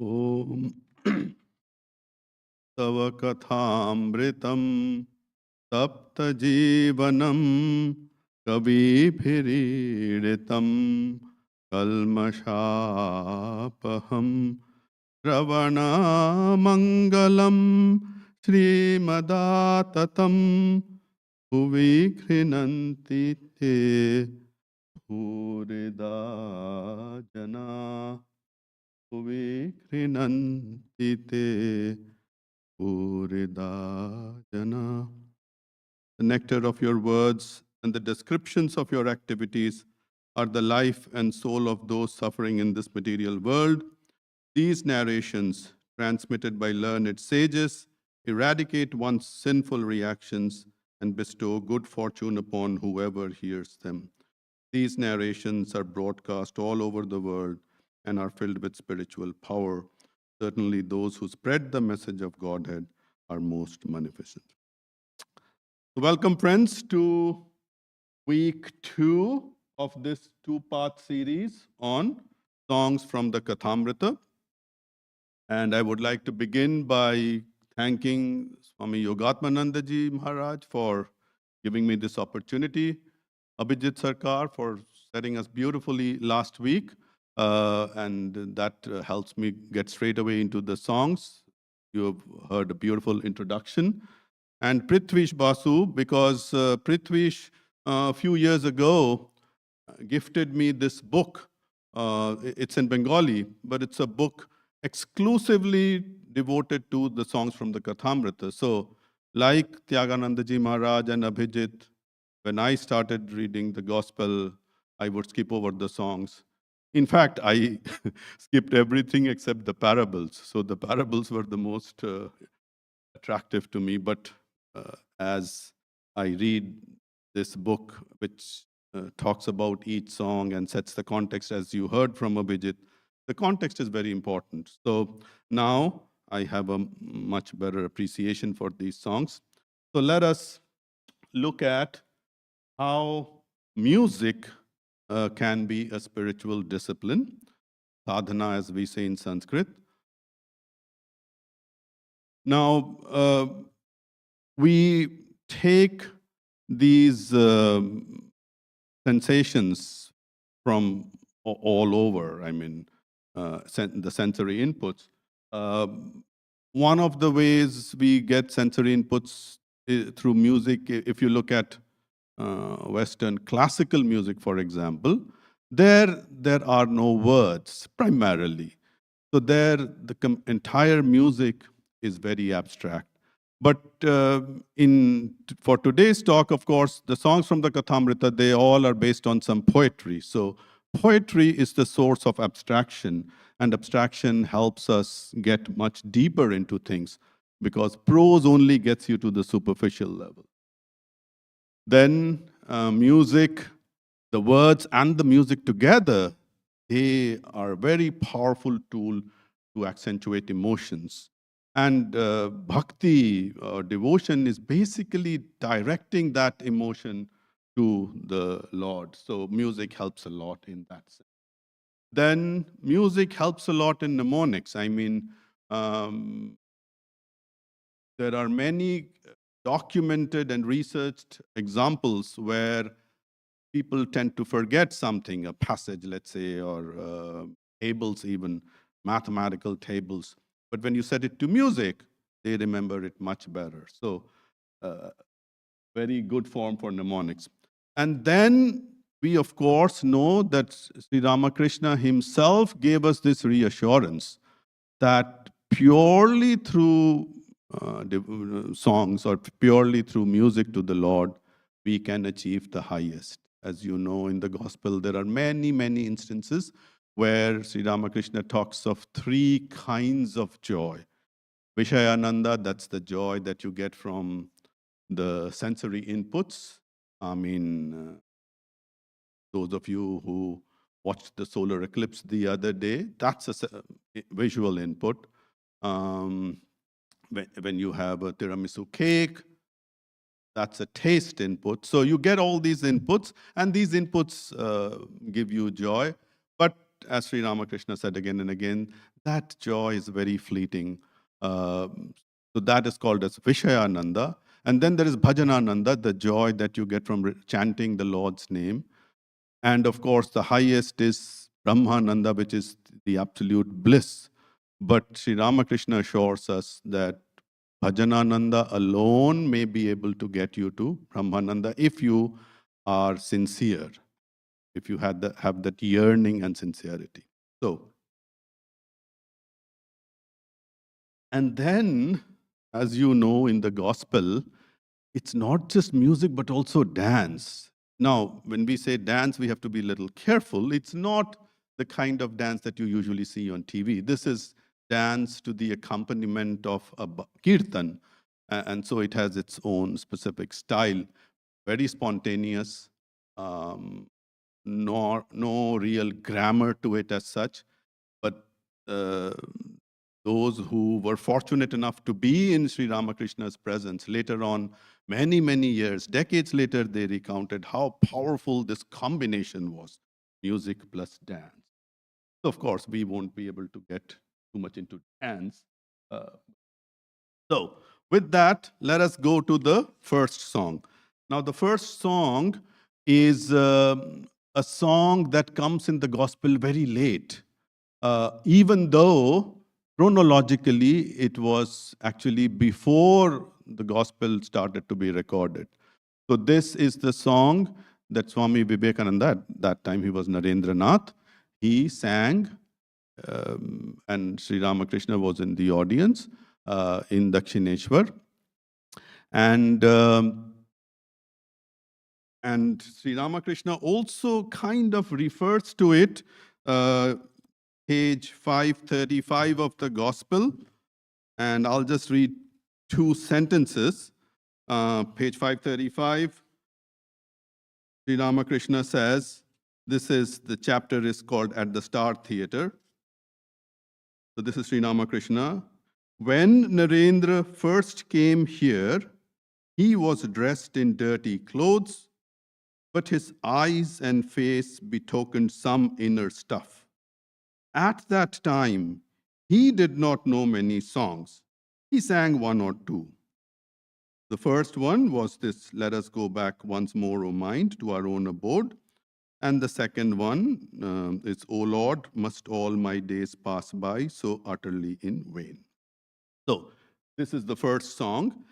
Om Tava Kathamritam Tapta Jivanam Kavi Phiritam Kalmashapaham Ravana Mangalam Srimadatam Bhuvi Khrinanti Te Purida Jana Bhuvi Khrinanti Te Purida Jana. The nectar of your words and the descriptions of your activities are the life and soul of those suffering in this material world. These narrations, transmitted by learned sages, eradicate one's sinful reactions and bestow good fortune upon whoever hears them. These narrations are broadcast all over the world and are filled with spiritual power. Certainly, those who spread the message of Godhead are most magnificent. Welcome, friends, to week 2 of this two-part series on songs from the Kathamrita. And I would like to begin by thanking Swami Yogatmanandaji Maharaj for giving me this opportunity, Abhijit Sarkar for setting us beautifully last week, and that helps me get straight away into the songs. You have heard a beautiful introduction. And Prithvish Basu, because Prithvish a few years ago gifted me this book. It's in Bengali, but it's a book exclusively devoted to the songs from the Kathamrita. So, like Tyaganandaji Maharaj and Abhijit, when I started reading the gospel, I would skip over the songs. In fact, I skipped everything except the parables. So the parables were the most attractive to me. But as I read this book, which talks about each song and sets the context, as you heard from Abhijit, the context is very important. So now I have a much better appreciation for these songs. So let us look at how music can be a spiritual discipline, sadhana, as we say in Sanskrit. Now, we take these sensations from all over, I mean, the sensory inputs. One of the ways we get sensory inputs through music, if you look at Western classical music, for example, there are no words primarily. So there, the entire music is very abstract. But for today's talk, of course, the songs from the Kathamrita, they all are based on some poetry. So poetry is the source of abstraction, and abstraction helps us get much deeper into things because prose only gets you to the superficial level. Then music, the words and the music together, they are a very powerful tool to accentuate emotions. And bhakti or devotion is basically directing that emotion to the Lord. So music helps a lot in that sense. Then music helps a lot in mnemonics. I mean, there are many documented and researched examples where people tend to forget something, a passage, let's say, or tables, even mathematical tables. But when you set it to music, they remember it much better. So, very good form for mnemonics. And then we, of course, know that Sri Ramakrishna himself gave us this reassurance that purely through songs or purely through music to the Lord, we can achieve the highest. As you know, in the gospel, there are many, many instances where Sri Ramakrishna talks of 3 kinds of joy. Vishayananda, that's the joy that you get from the sensory inputs. I mean, those of you who watched the solar eclipse the other day, that's a visual input. When you have a tiramisu cake, that's a taste input. So you get all these inputs, and these inputs give you joy. But as Sri Ramakrishna said again and again, that joy is very fleeting. So that is called as Vishayananda. And then there is Bhajanananda, the joy that you get from chanting the Lord's name. And of course, the highest is Brahmananda, which is the absolute bliss. But Sri Ramakrishna assures us that Bhajanananda alone may be able to get you to Brahmananda if you are sincere, if you have that yearning and sincerity. So, and then, as you know, in the gospel, it's not just music, but also dance. Now, when we say dance, we have to be a little careful. It's not the kind of dance that you usually see on TV. This is dance to the accompaniment of a kirtan. And so it has its own specific style, very spontaneous, no real grammar to it as such. But uh, those who were fortunate enough to be in Sri Ramakrishna's presence later on, many, many years, decades later, they recounted how powerful this combination was, music plus dance. So, of course, we won't be able to get too much into dance. Uh, so, with that, let us go to the first song. Now, the first song is a song that comes in the gospel very late, even though chronologically it was actually before the gospel started to be recorded. So, this is the song that Swami Vivekananda, at that time he was Narendranath, he sang, and Sri Ramakrishna was in the audience in Dakshineshwar. And Sri Ramakrishna also kind of refers to it, page 535 of the Gospel. And I'll just read two sentences. Page 535, Sri Ramakrishna says, the chapter is called At the Star Theatre. So this is Sri Ramakrishna. When Narendra first came here, he was dressed in dirty clothes, but his eyes and face betokened some inner stuff. At that time, he did not know many songs. He sang one or two. The first one was this, "Let us go back once more, O mind, to our own abode." And the second one is, "O Lord, must all my days pass by so utterly in vain?" So this is the first song.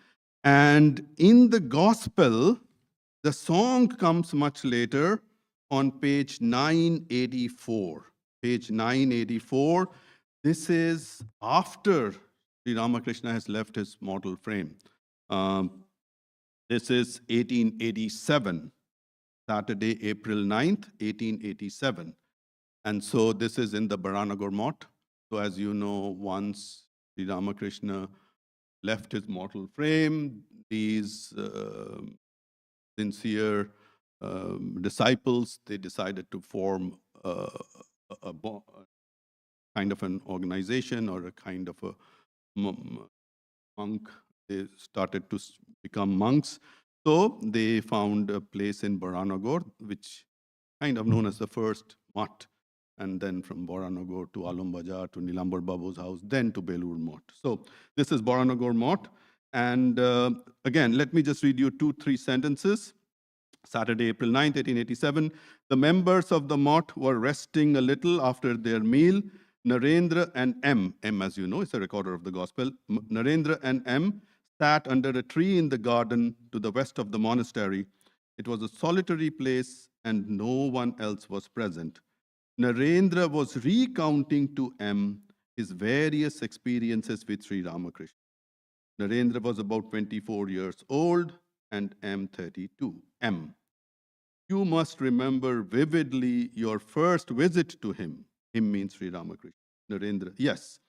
And in the gospel, the song comes much later on page 984. Page 984. This is after Sri Ramakrishna has left his mortal frame. This is 1887, Saturday, April 9th, 1887. And so this is in the Baranagar Mott. So as you know, once Sri Ramakrishna left his mortal frame, these sincere disciples, they decided to form a kind of an organization or a kind of a monk. They started to become monks. So they found a place in Baranagar, which kind of known as the first mutt. And then from Baranagar to Alam Bajar to Nilambar Babu's house, then to Belur Mott. So this is Baranagar Mott. And again, let me just read you 2-3 sentences. Saturday, April 9th, 1887. The members of the mott were resting a little after their meal. Narendra and M, as you know, is a recorder of the gospel. Narendra and M sat under a tree in the garden to the west of the monastery. It was a solitary place and no one else was present. Narendra was recounting to M his various experiences with Sri Ramakrishna. Narendra was about 24 years old and M 32. M. You must remember vividly your first visit to him. Him means Sri Ramakrishna. Narendra. Yes.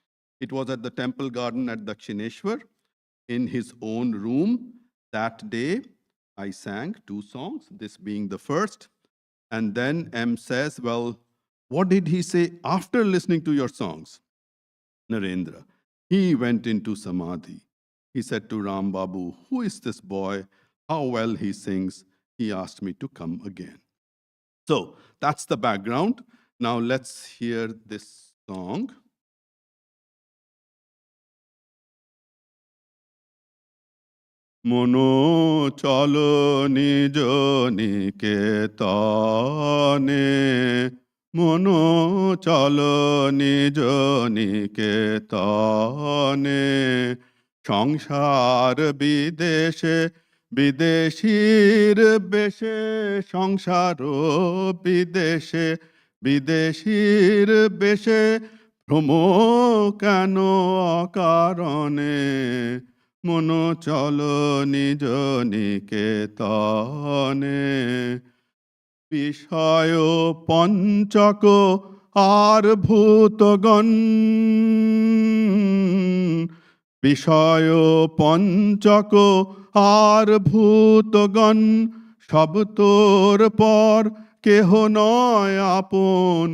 It was at the temple garden at Dakshineshwar in his own room. That day, I sang 2 songs, this being the first. And then M says, well, what did he say after listening to your songs? Narendra. He went into Samadhi. He said to Ram Babu, who is this boy? How well he sings. He asked me to come again. So that's the background. Now let's hear this song. মনো চলো নিজ নিকেতনে, মনো চলো নিজ নিকেতনে। সংসার বিদেশে বিদেশীর বেশে, সংসার বিদেশে বিদেশীর বেশে, ভ্রম কেন অকারণে। মনো চলো নিজ নিকেতনে। বিষয় পঞ্চক আর ভূতগণ, বিষয় পঞ্চক আর ভূতগণ, সব তোর পর কেহ নয় আপন।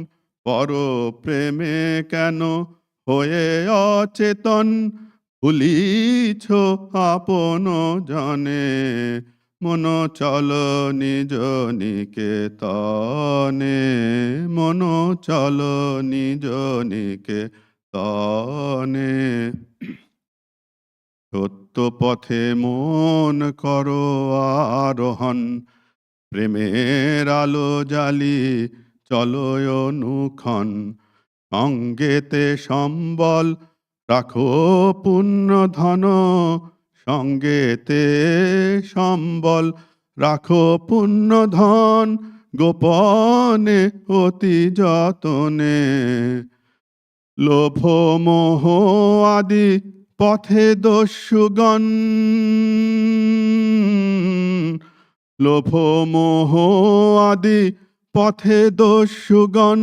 পর প্রেমে কেন হয়ে অচেতন, ভুলিছ আপন জনে। মনো চলো নিজ নিকেতনে, মনো চলো নিজ নিকেতনে। সত্য পথে মন করো আরোহণ, প্রেমের আলো জালি চলো অনুক্ষণ। সঙ্গেতে সম্বল রাখো পুণ্য ধন, সঙ্গেতে সম্বল রাখো পুণ্য ধন। গোপনে অতি যতনে, লোভ মোহ আদি পথে দস্যুগণ, লোভ মোহ আদি পথে দস্যুগণ,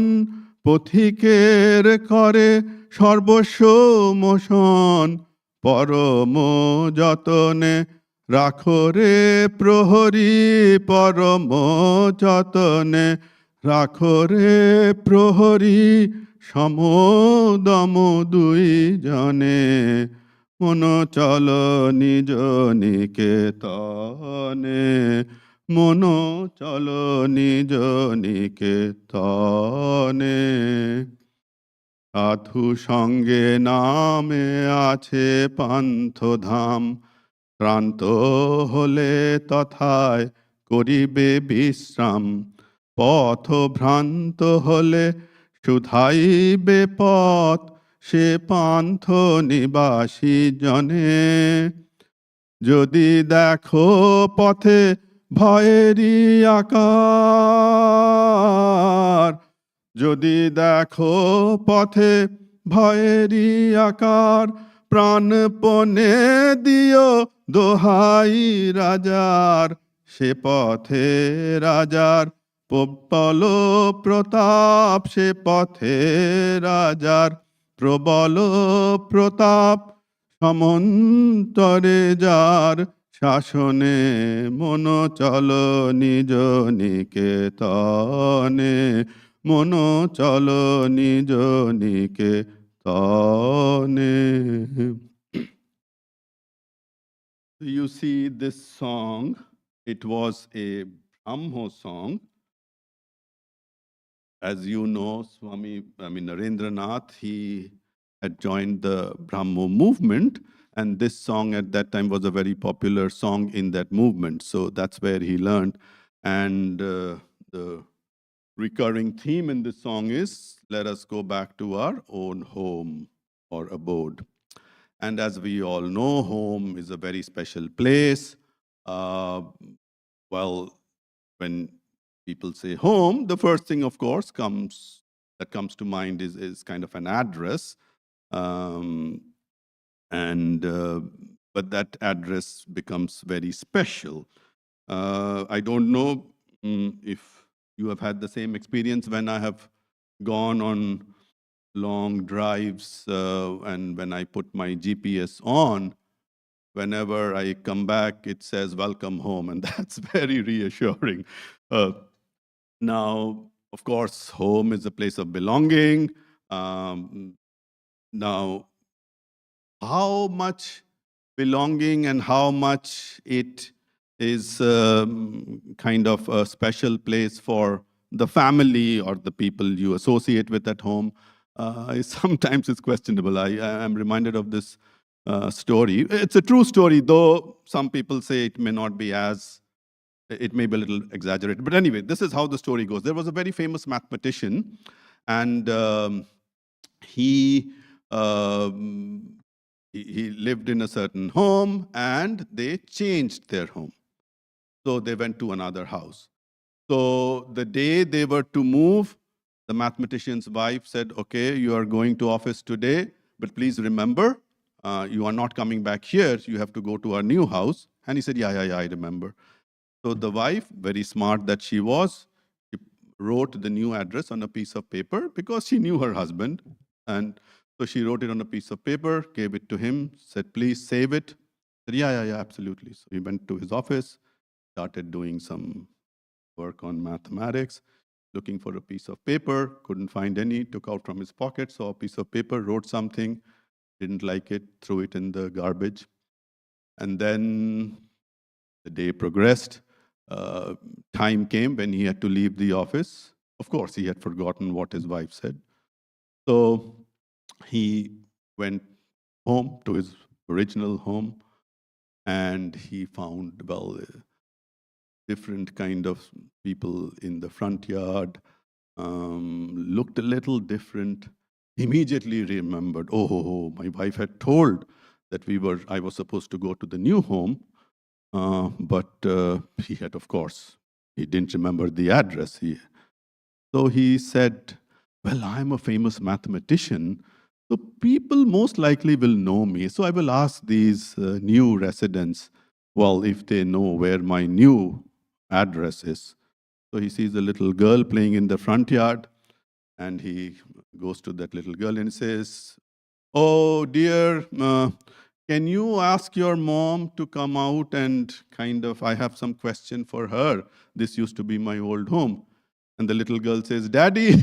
পথিকের করে সর্বস্ব মোশন। পরম যতনে রাখো রে প্রহরী, পরম যতনে রাখো রে প্রহরী। সমদম দুই জনে, মনো চলো নিজ নিকেতনে, মনো চলো নিজ নিকেতনে। সাধু সঙ্গে নামে আছে পান্থধাম, ক্লান্ত হলে তথায় করিবে বিশ্রাম। পথ ভ্রান্ত হলে শুধাইবে পথ, সে পান্থ নিবাসী জনে। যদি দেখো পথে ভয়েরই আকার, যদি দেখো পথে ভয়েরই আকার, প্রাণপণে দিও দোহাই রাজার। সে পথে রাজার প্রবল প্রতাপ, সে পথে রাজার প্রবল প্রতাপ। সমন্তরে যার শাসনে, মনো চলো নিজ নিকেতনে, মনো চলো নিজ নিকেতনে। You see, this song, it was a Brahmo song. As you know, Narendranath, he had joined the Brahmo movement, and this song at that time was a very popular song in that movement. So that's where he learned. And the recurring theme in this song is, let us go back to our own home or abode. And as we all know, home is a very special place. Well, when people say home, the first thing, of course, that comes to mind is kind of an address. But that address becomes very special. I don't know if you have had the same experience when I have gone on long drives, and when I put my GPS on, whenever I come back, it says, welcome home, and that's very reassuring. Now, of course, home is a place of belonging. Now, how much belonging and how much it is kind of a special place for the family or the people you associate with at home, sometimes it's questionable. I am reminded of this story. It's a true story, though some people say it may not be it may be a little exaggerated. But anyway, this is how the story goes. There was a very famous mathematician, and he, um, he lived in a certain home, and they changed their home. So they went to another house. So the day they were to move, the mathematician's wife said, okay, you are going to office today, but please remember, you are not coming back here. You have to go to our new house. And he said, yeah, I remember. So the wife, very smart that she was, she wrote the new address on a piece of paper because she knew her husband. And so she wrote it on a piece of paper, gave it to him, said, please save it. He said, yeah, absolutely. So he went to his office, started doing some work on mathematics, looking for a piece of paper, couldn't find any, took out from his pocket, saw a piece of paper, wrote something, didn't like it, threw it in the garbage. And then the day progressed. Uh, Time came when he had to leave the office. Of course, he had forgotten what his wife said. So he went home to his original home, and he found, well, different kind of people in the front yard, looked a little different. Immediately remembered, my wife had told that I was supposed to go to the new home, but he had, of course, he didn't remember the address. So he said, well, I'm a famous mathematician, so people most likely will know me. So I will ask these new residents, well, if they know where my new address is. So he sees a little girl playing in the front yard, and he goes to that little girl and says, oh, dear, can you ask your mom to come out and I have some question for her. This used to be my old home. And the little girl says, Daddy,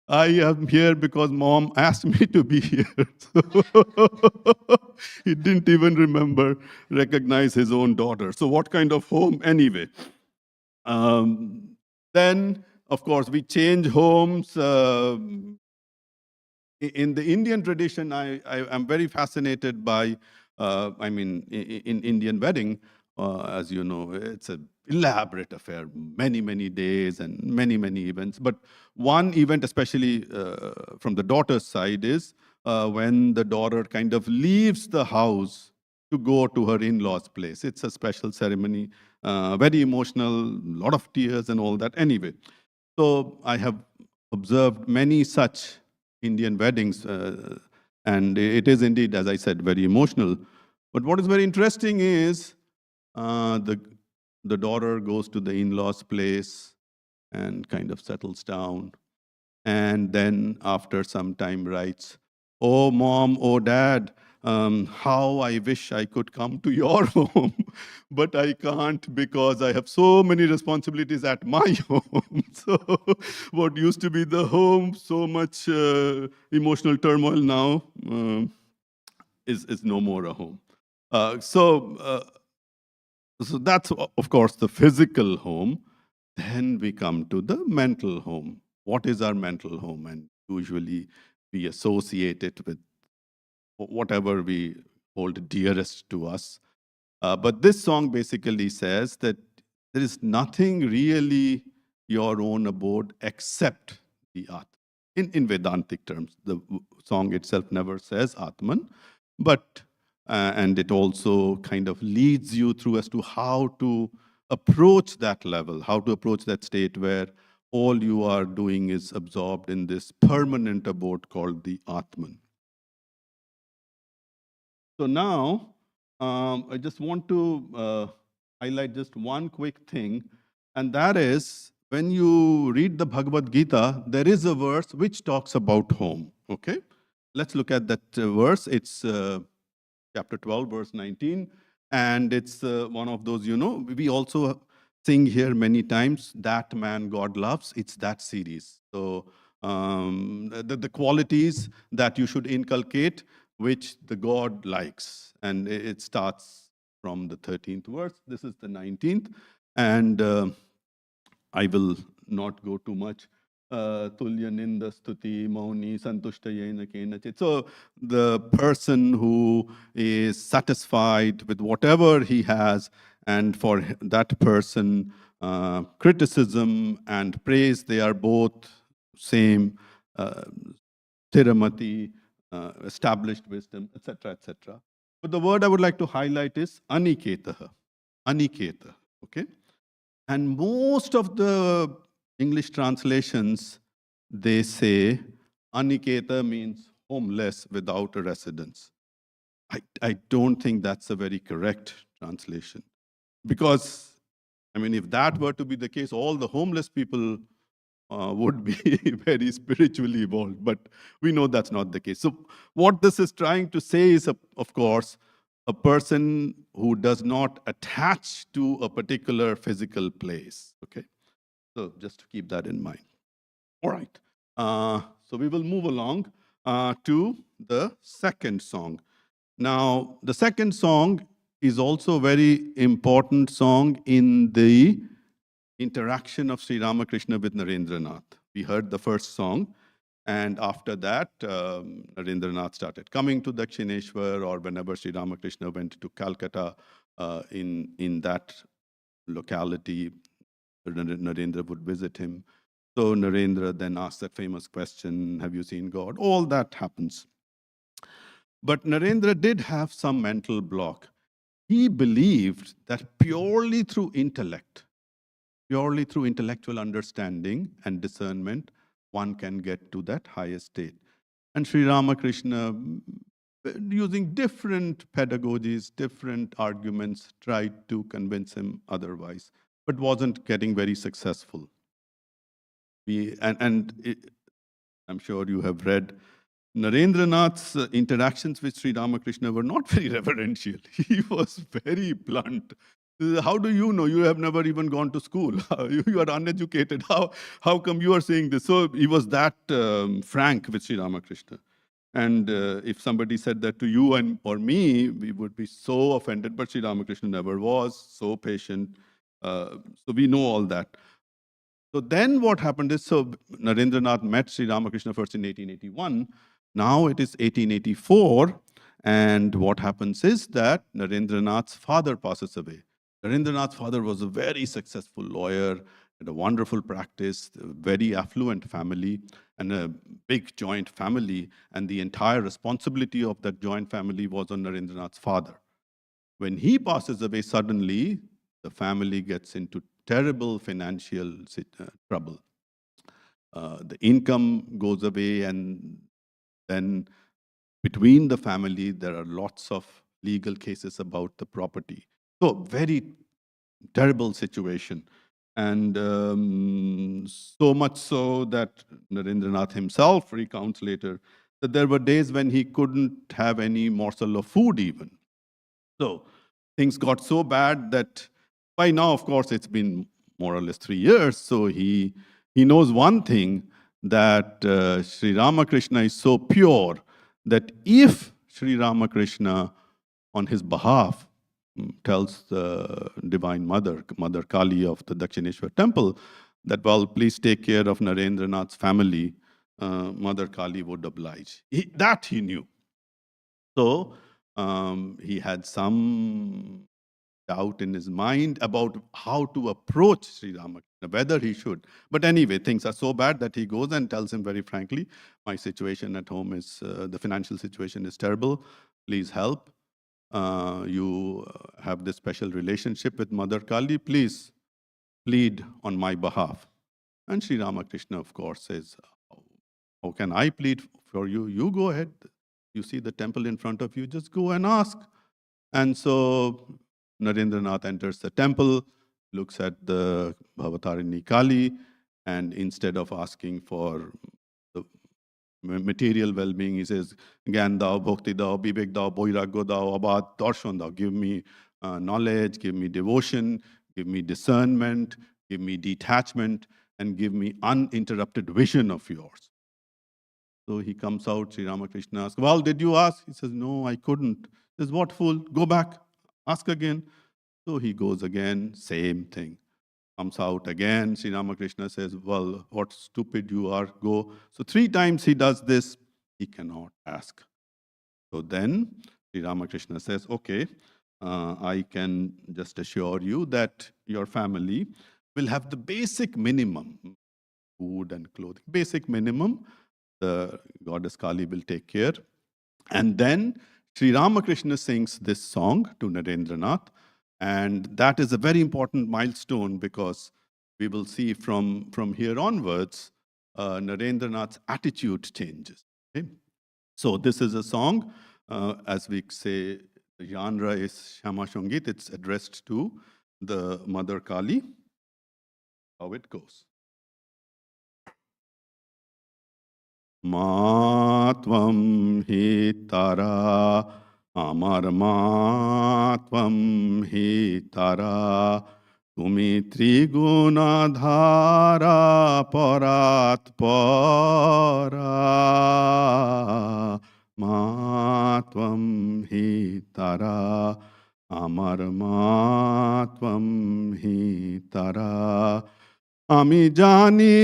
I am here because mom asked me to be here. He didn't even recognize his own daughter. So what kind of home anyway? Then, of course, we change homes. In the Indian tradition, I am very fascinated by, in Indian wedding, as you know, it's an elaborate affair, many days and many events. But one event, especially from the daughter's side, is when the daughter kind of leaves the house to go to her in-laws' place. It's a special ceremony, very emotional, lot of tears and all that. Anyway, so I have observed many such Indian weddings, and it is indeed, as I said, very emotional. But what is very interesting is the daughter goes to the in-laws' place and kind of settles down, and then after some time writes, "Oh mom, oh dad, how I wish I could come to your home, but I can't because I have so many responsibilities at my home." So what used to be the home, so much emotional turmoil now is no more a home. So that's, of course, the physical home. Then we come to the mental home. What is our mental home? And usually we associate it with whatever we hold dearest to us. But this song basically says that there is nothing really your own abode except the Atman. In Vedantic terms, the song itself never says Atman, but and it also kind of leads you through as to how to approach that level, how to approach that state where all you are doing is absorbed in this permanent abode called the Atman. So now, I just want to highlight just one quick thing, and that is when you read the Bhagavad Gita, there is a verse which talks about home. Okay, let's look at that verse. It's chapter 12, verse 19, and it's one of those. We also sing here many times, "That man God loves." It's that series. So the qualities that you should inculcate, which the God likes. And it starts from the 13th verse. This is the 19th. And I will not go too much Tulya Ninda Stuti Mauni Santushtayena Kenachit. So the person who is satisfied with whatever he has, and for that person, criticism and praise, they are both same, Thiramati, established wisdom, etc., etc. But the word I would like to highlight is aniketaha, aniketa, okay? And most of the English translations, they say aniketa means homeless without a residence. I don't think that's a very correct translation. Because, I mean, if that were to be the case, all the homeless people would be very spiritually evolved. But we know that's not the case. So what this is trying to say is, of course, a person who does not attach to a particular physical place. Okay, so just to keep that in mind. All right. So we will move along to the second song. Now, the second song is also a very important song in the interaction of Sri Ramakrishna with Narendranath. We heard the first song, and after that, Narendranath started coming to Dakshineshwar, or whenever Sri Ramakrishna went to Calcutta, in that locality, Narendra would visit him. So Narendra then asked that famous question, have you seen God? All that happens. But Narendra did have some mental block. He believed that purely through intellectual understanding and discernment, one can get to that highest state. And Sri Ramakrishna, using different pedagogies, different arguments, tried to convince him otherwise, but wasn't getting very successful. I'm sure you have read Narendranath's interactions with Sri Ramakrishna were not very reverential. He was very blunt. How do you know? You have never even gone to school. You are uneducated. How come you are saying this? So he was that frank with Sri Ramakrishna. And if somebody said that to you or me, we would be so offended. But Sri Ramakrishna never was, so patient. So we know all that. So then what happened is, so Narendranath met Sri Ramakrishna first in 1881. Now it is 1884. And what happens is that Narendranath's father passes away. Narendranath's father was a very successful lawyer, had a wonderful practice, a very affluent family, and a big joint family. And the entire responsibility of that joint family was on Narendranath's father. When he passes away suddenly, the family gets into terrible financial trouble. The income goes away, and then between the family, there are lots of legal cases about the property. So very terrible situation. And so much so that Narendranath himself recounts later that there were days when he couldn't have any morsel of food even. So things got so bad that by now, of course, it's been more or less 3 years. So he knows one thing, that Sri Ramakrishna is so pure that if Sri Ramakrishna on his behalf tells the Divine Mother, Mother Kali of the Dakshineshwar temple, that, well, please take care of Narendranath's family, Mother Kali would oblige. That he knew. So he had some doubt in his mind about how to approach Sri Ramakrishna, whether he should. But anyway, things are so bad that he goes and tells him very frankly, my situation at home is, the financial situation is terrible. Please help. You have this special relationship with Mother Kali. Please plead on my behalf. And Sri Ramakrishna, of course, says, how can I plead for you? You go ahead. You see the temple in front of you, just go and ask. And so Narendranath enters the temple, looks at the Bhavatarini Kali, and instead of asking for the material well-being, he says, Gyan dao, bhakti dao, vivek dao, boiragyo dao, abad, darshan dao. Give me knowledge, give me devotion, give me discernment, give me detachment, and give me uninterrupted vision of yours. So he comes out, Sri Ramakrishna asks, well, did you ask? He says, no, I couldn't. He says, what fool? Go back, ask again. So he goes again, same thing. comes out again. Sri Ramakrishna says, well, what stupid you are, go. So 3 times he does this, he cannot ask. So then Sri Ramakrishna says, okay, I can just assure you that your family will have the basic minimum, food and clothing, basic minimum. The goddess Kali will take care. And then Sri Ramakrishna sings this song to Narendranath. And that is a very important milestone because we will see from here onwards, Narendranath's attitude changes. Okay? So this is a song, as we say, the genre is Shama Shangit. It's addressed to the Mother Kali. How it goes. Matvam hitara, amar matvam hitara, tumi triguna dhara parat para. Matvam hitara, amar matvam hitara. আমি জানি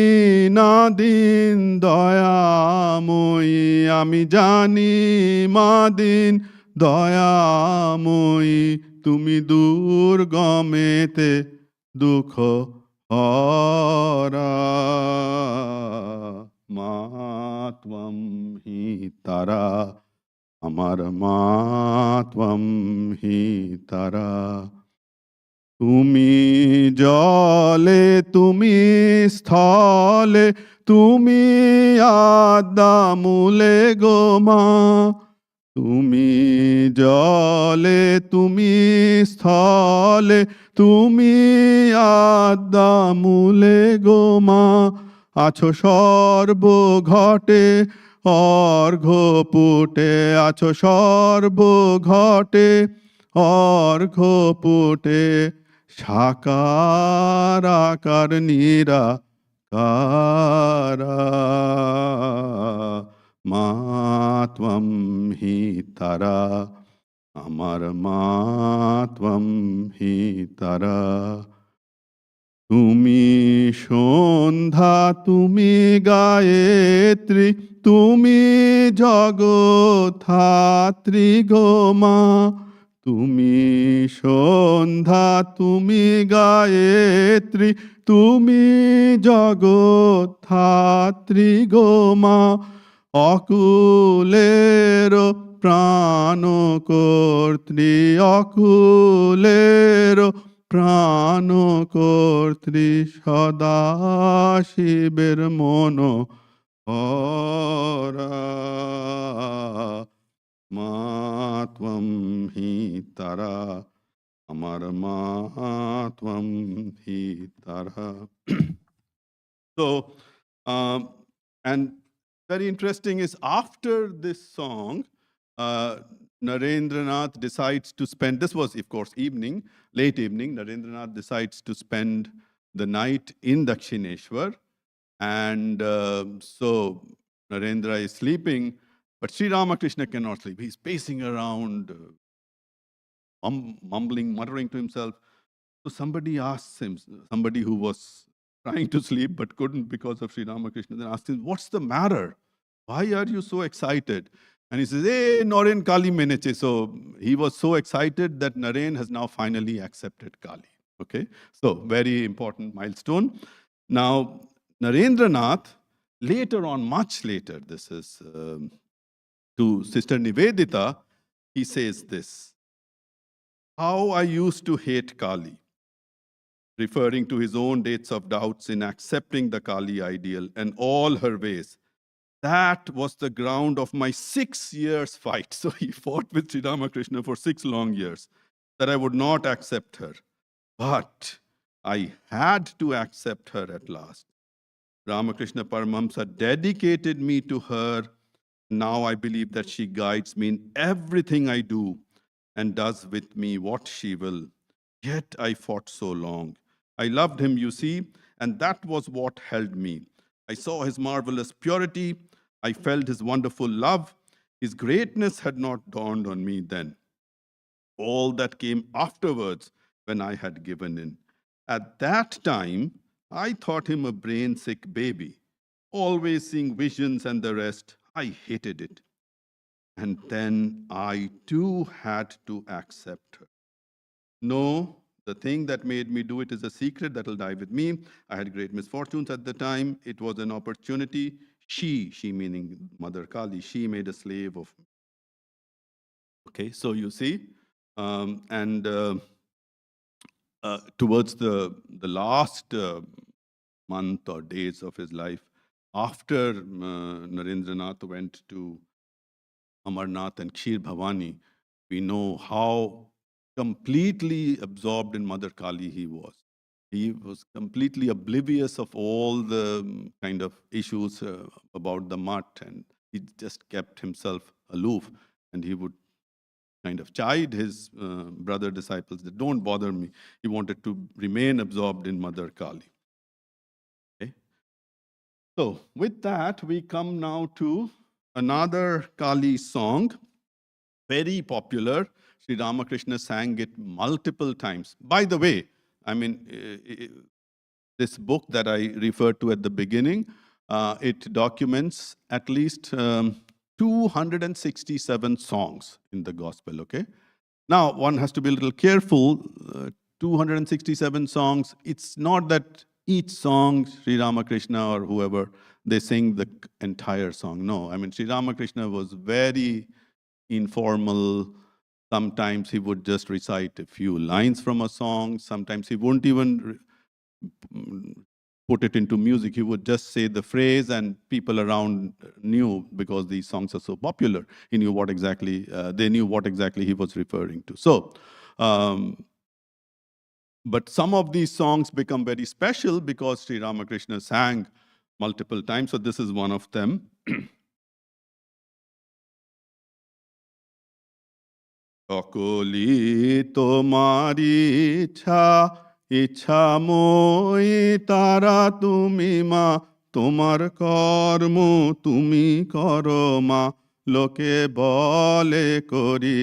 না দিন দয়াময়ী, আমি জানি মা দিন দয়াময়ী, তুমি দুর্গমেতে দুঃখ হরা। মা ত্বম হি তারা, আমার মা ত্বম হি তারা। তুমি জলে তুমি স্থলে, তুমি আদ্যামূলে গো মা। তুমি জলে তুমি স্থলে, তুমি আদ্যামূলে গো মা। আছো সর্বঘটে অর্ঘ্যপুটে, আছো সর্বঘটে অর্ঘ্যপুটে, সাকার আকার নিরাকারা। মা ত্বম হি তারা, আমার মা ত্বম হি তারা। তুমি সন্ধ্যা তুমি গায়ত্রী, তুমি জগৎধাত্রী গো মা। তুমি সন্ধ্যা তুমি গায়ত্রী, তুমি জগৎধাত্রী গো মা। অকুলের প্রাণকর্ত্রী, অকুলের প্রাণকর্ত্রী, সদা শিবের মন হরা। মা ত্বম হি তারা, আমার মা ত্বম হি তারা। So, and very interesting is after this song, Narendranath decides to spend, this was of course evening, late evening, Narendranath decides to spend the night in Dakshineshwar. And so Narendra is sleeping, but Sri Ramakrishna cannot sleep. He's pacing around, mumbling, muttering to himself. So somebody asks him, somebody who was trying to sleep but couldn't because of Sri Ramakrishna, then asked him, what's the matter? Why are you so excited? And he says, hey, Naren Kali meneche. So he was so excited that Naren has now finally accepted Kali. Okay, so very important milestone. Now, Narendranath, later on, much later, this is to Sister Nivedita, he says this, how I used to hate Kali, referring to his own dates of doubts in accepting the Kali ideal and all her ways. That was the ground of my 6 years fight. So he fought with Sri Ramakrishna for 6 long years, that I would not accept her. But I had to accept her at last. Ramakrishna Paramahamsa dedicated me to her. Now I believe that she guides me in everything I do and does with me what she will. Yet I fought so long. I loved him, you see, and that was what held me. I saw his marvelous purity. I felt his wonderful love. His greatness had not dawned on me then. All that came afterwards when I had given in. At that time, I thought him a brain-sick baby, always seeing visions and the rest. I hated it. And then I too had to accept her. No, the thing that made me do it is a secret that will die with me. I had great misfortunes at the time. It was an opportunity. She meaning Mother Kali, she made a slave of me. Okay, so you see, and towards the last month or days of his life, after Narendranath went to Amarnath and Kshir Bhavani, we know how completely absorbed in Mother Kali he was. He was completely oblivious of all the kind of issues about the mutt, and he just kept himself aloof, and he would kind of chide his brother disciples that don't bother me. He wanted to remain absorbed in Mother Kali. Okay? So with that, we come now to another Kali song, very popular. Sri Ramakrishna sang it multiple times. By the way, I mean, this book that I referred to at the beginning, it documents at least 267 songs in the gospel, okay? Now, one has to be a little careful. 267 songs, it's not that each song, Sri Ramakrishna or whoever, they sing the entire song. No, I mean, Sri Ramakrishna was very informal. Sometimes he would just recite a few lines from a song. Sometimes he wouldn't even put it into music. He would just say the phrase, and people around knew, because these songs are so popular. He knew what exactly, they knew what exactly he was referring to. So, but some of these songs become very special because Sri Ramakrishna sang multiple times. So this is one of them. সকলি তোমারি ইচ্ছা ইচ্ছা মই তারা তুমি মা তোমার কর্ম তুমি করো মা লোকে বলে করি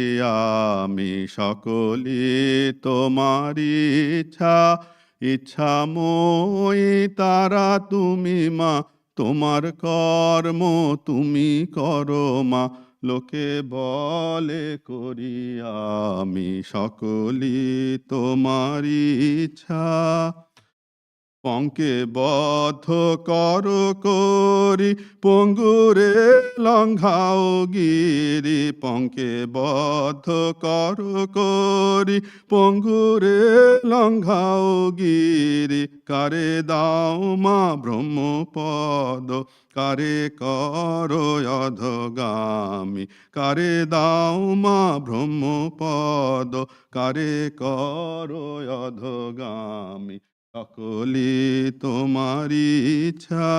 আমি সকলি তোমারি ইচ্ছা ইচ্ছা মই তারা তুমি মা তোমার কর্ম তুমি করো মা লোকে বলে করি আমি সকলি তোমারি ইচ্ছা পঙ্কে বদ্ধ কর করি পঙ্গুরে লঙ্ঘাও গিরি পঙ্কে বদ্ধ কর করি পঙ্গুরে লঙ্ঘাও গিরি কারে দাও মা ব্রহ্মপদ কারে কর অধগামী কারে দাও মা ব্রহ্মপদ কারে কর অধগামী সকলি তোমারি ইচ্ছা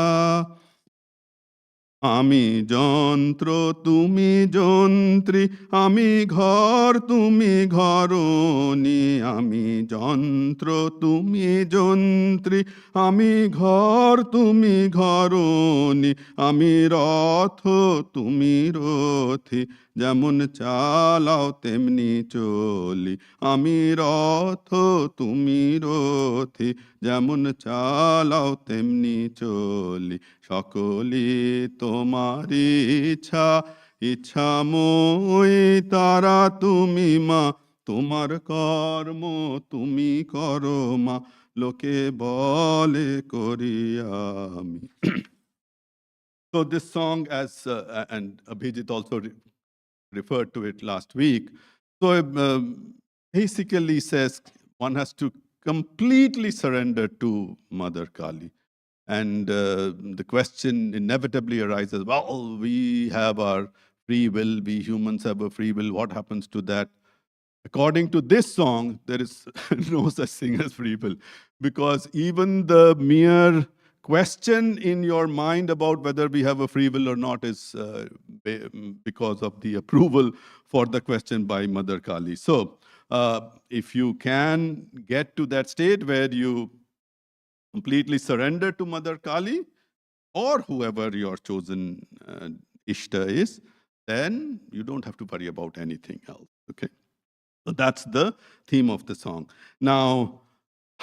আমি যন্ত্র তুমি যন্ত্রী আমি ঘর তুমি ঘরণী আমি যন্ত্র তুমি যন্ত্রী আমি ঘর তুমি ঘরণী আমি রথ তুমি রথী যেমন চালাও তেমনি চলি আমি রথ তুমি রথী যেমন চালাও তেমনি চলি সকলি তোমারি ইচ্ছা ইচ্ছা মই তারা তুমি মা তোমার কর্ম তুমি করো মা লোকে বলে করি আমি So this song, as and Abhijit also referred to it last week, so basically says one has to completely surrender to Mother Kali. And the question inevitably arises, well, we have our free will, we humans have a free will, what happens to that? According to this song, there is no such thing as free will, because even the mere question in your mind about whether we have a free will or not is because of the approval for the question by Mother Kali. So if you can get to that state where you completely surrender to Mother Kali or whoever your chosen Ishta is, then you don't have to worry about anything else. Okay, so that's the theme of the song. Now,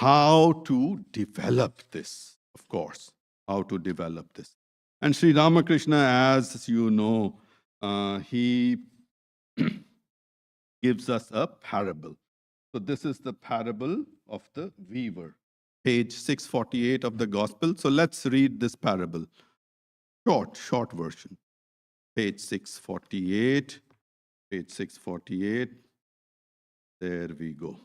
how to develop this, of course, how to develop this. And Sri Ramakrishna, as you know, he gives us a parable. So this is the parable of the weaver, page 648 of the gospel. So let's read this parable. Short version. Page 648. Page 648. There we go.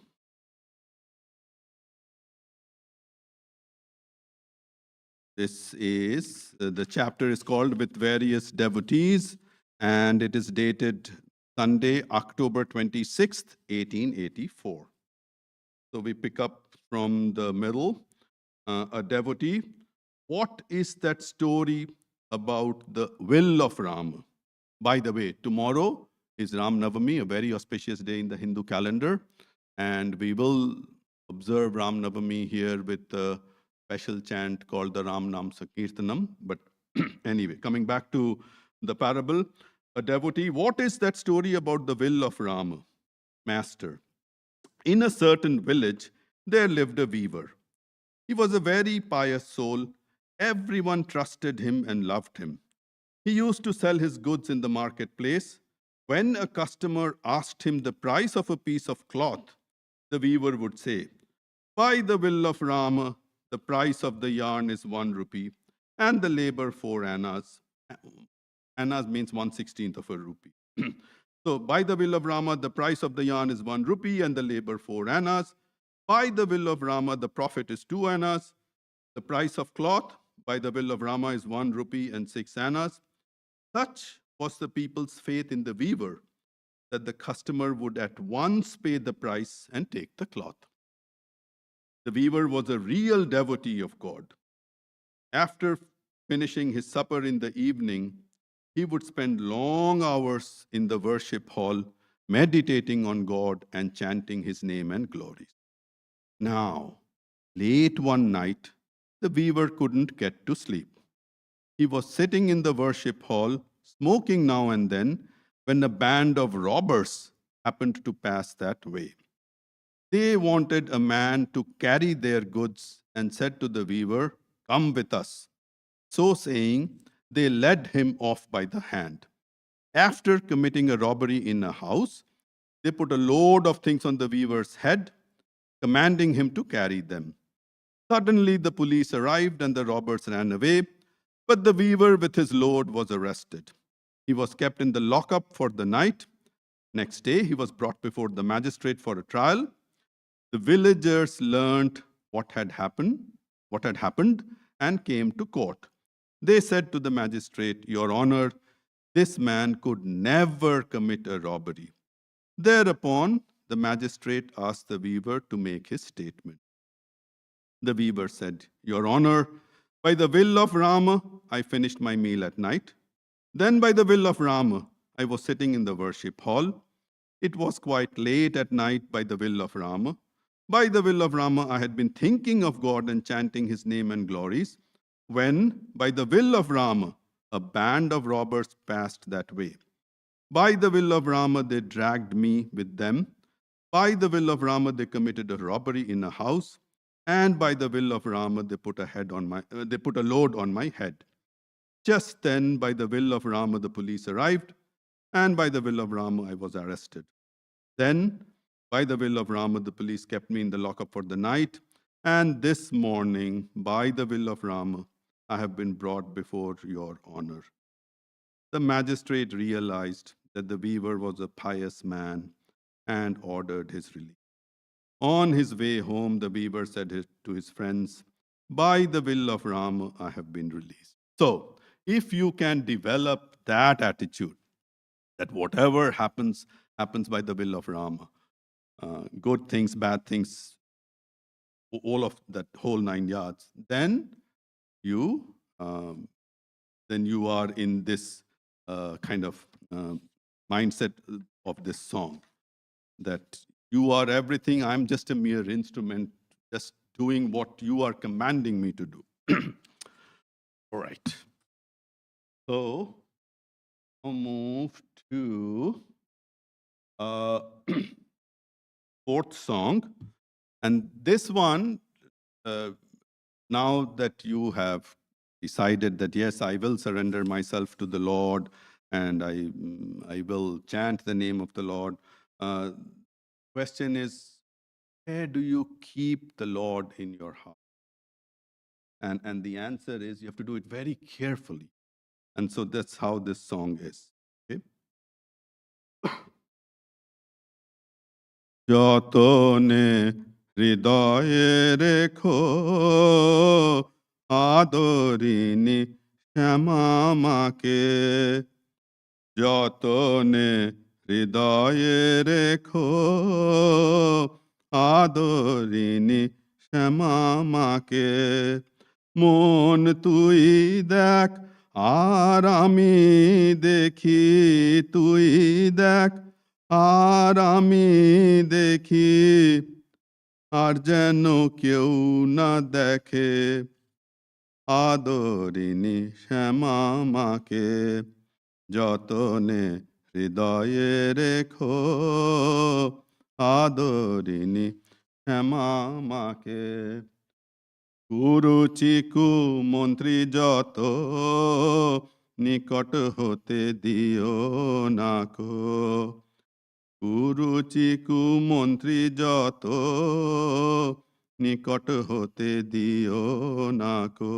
This is, the chapter is called With Various Devotees, and it is dated Sunday, October 26th, 1884. So we pick up from the middle, a devotee. What is that story about the will of Rama? By the way, tomorrow is Ram Navami, a very auspicious day in the Hindu calendar, and we will observe Ram Navami here with a special chant called the Ram Nam Sankirtanam. But anyway, coming back to the parable, a devotee, what is that story about the will of Rama? Master, in a certain village, there lived a weaver. He was a very pious soul. Everyone trusted him and loved him. He used to sell his goods in the marketplace. When a customer asked him the price of a piece of cloth, the weaver would say, by the will of Rama, the price of the yarn is 1 rupee and the labor 4 annas. Annas means 1/16 of a rupee. So, by the will of Rama, the price of the yarn is 1 rupee and the labor 4 annas. By the will of Rama, the profit is 2 annas. The price of cloth, by the will of Rama, is 1 rupee and 6 annas. Such was the people's faith in the weaver that the customer would at once pay the price and take the cloth. The weaver was a real devotee of God. After finishing his supper in the evening, he would spend long hours in the worship hall, meditating on God and chanting his name and glories. Now, late one night, the weaver couldn't get to sleep. He was sitting in the worship hall, smoking now and then, when a band of robbers happened to pass that way. They wanted a man to carry their goods and said to the weaver, come with us. So saying, they led him off by the hand. After committing a robbery in a house, they put a load of things on the weaver's head, commanding him to carry them. Suddenly, the police arrived and the robbers ran away, but the weaver with his load was arrested. He was kept in the lockup for the night. Next day, he was brought before the magistrate for a trial. The villagers learned what had happened, and came to court. They said to the magistrate, Your Honor, this man could never commit a robbery. Thereupon, the magistrate asked the weaver to make his statement. The weaver said, Your Honor, by the will of Rama, I finished my meal at night. Then, by the will of Rama, I was sitting in the worship hall. It was quite late at night by the will of Rama. By the will of Rama, I had been thinking of God and chanting his name and glories, when, by the will of Rama, a band of robbers passed that way. By the will of Rama, they dragged me with them. By the will of Rama, they committed a robbery in a house. And by the will of Rama, they put a load on my head. Just then, by the will of Rama, the police arrived, and by the will of Rama, I was arrested. Then, by the will of Rama, the police kept me in the lockup for the night, and this morning, by the will of Rama, I have been brought before your honor. The magistrate realized that the weaver was a pious man and ordered his release. On his way home, the weaver said to his friends, by the will of Rama, I have been released. So, if you can develop that attitude, that whatever happens, happens by the will of Rama, good things, bad things, all of that whole 9 yards, then you are in this kind of mindset of this song, that you are everything, I'm just a mere instrument, just doing what you are commanding me to do. All right. So, I'll move to fourth song. And this one, now that you have decided that, yes, I will surrender myself to the Lord and I will chant the name of the Lord, question is, where do you keep the Lord in your heart? And the answer is you have to do it very carefully. And so that's how this song is. Okay? যতনে হৃদয়ে রেখো আদরিনী শ্যামামাকে যতনে হৃদয়ে রেখো আদরিনী শ্যামামাকে মন তুই দেখ আর আমি দেখি তুই দেখ আর আমি দেখি আর যেন কেউ না দেখে আদরিনী শ্যামামাকে যতনে হৃদয়ে রেখো আদরিনী শ্যামামাকে কুরুচিকু মন্ত্রী যত নিকট হতে দিও না কো কুরুচিকু মন্ত্রী যত নিকট হতে দিও না কো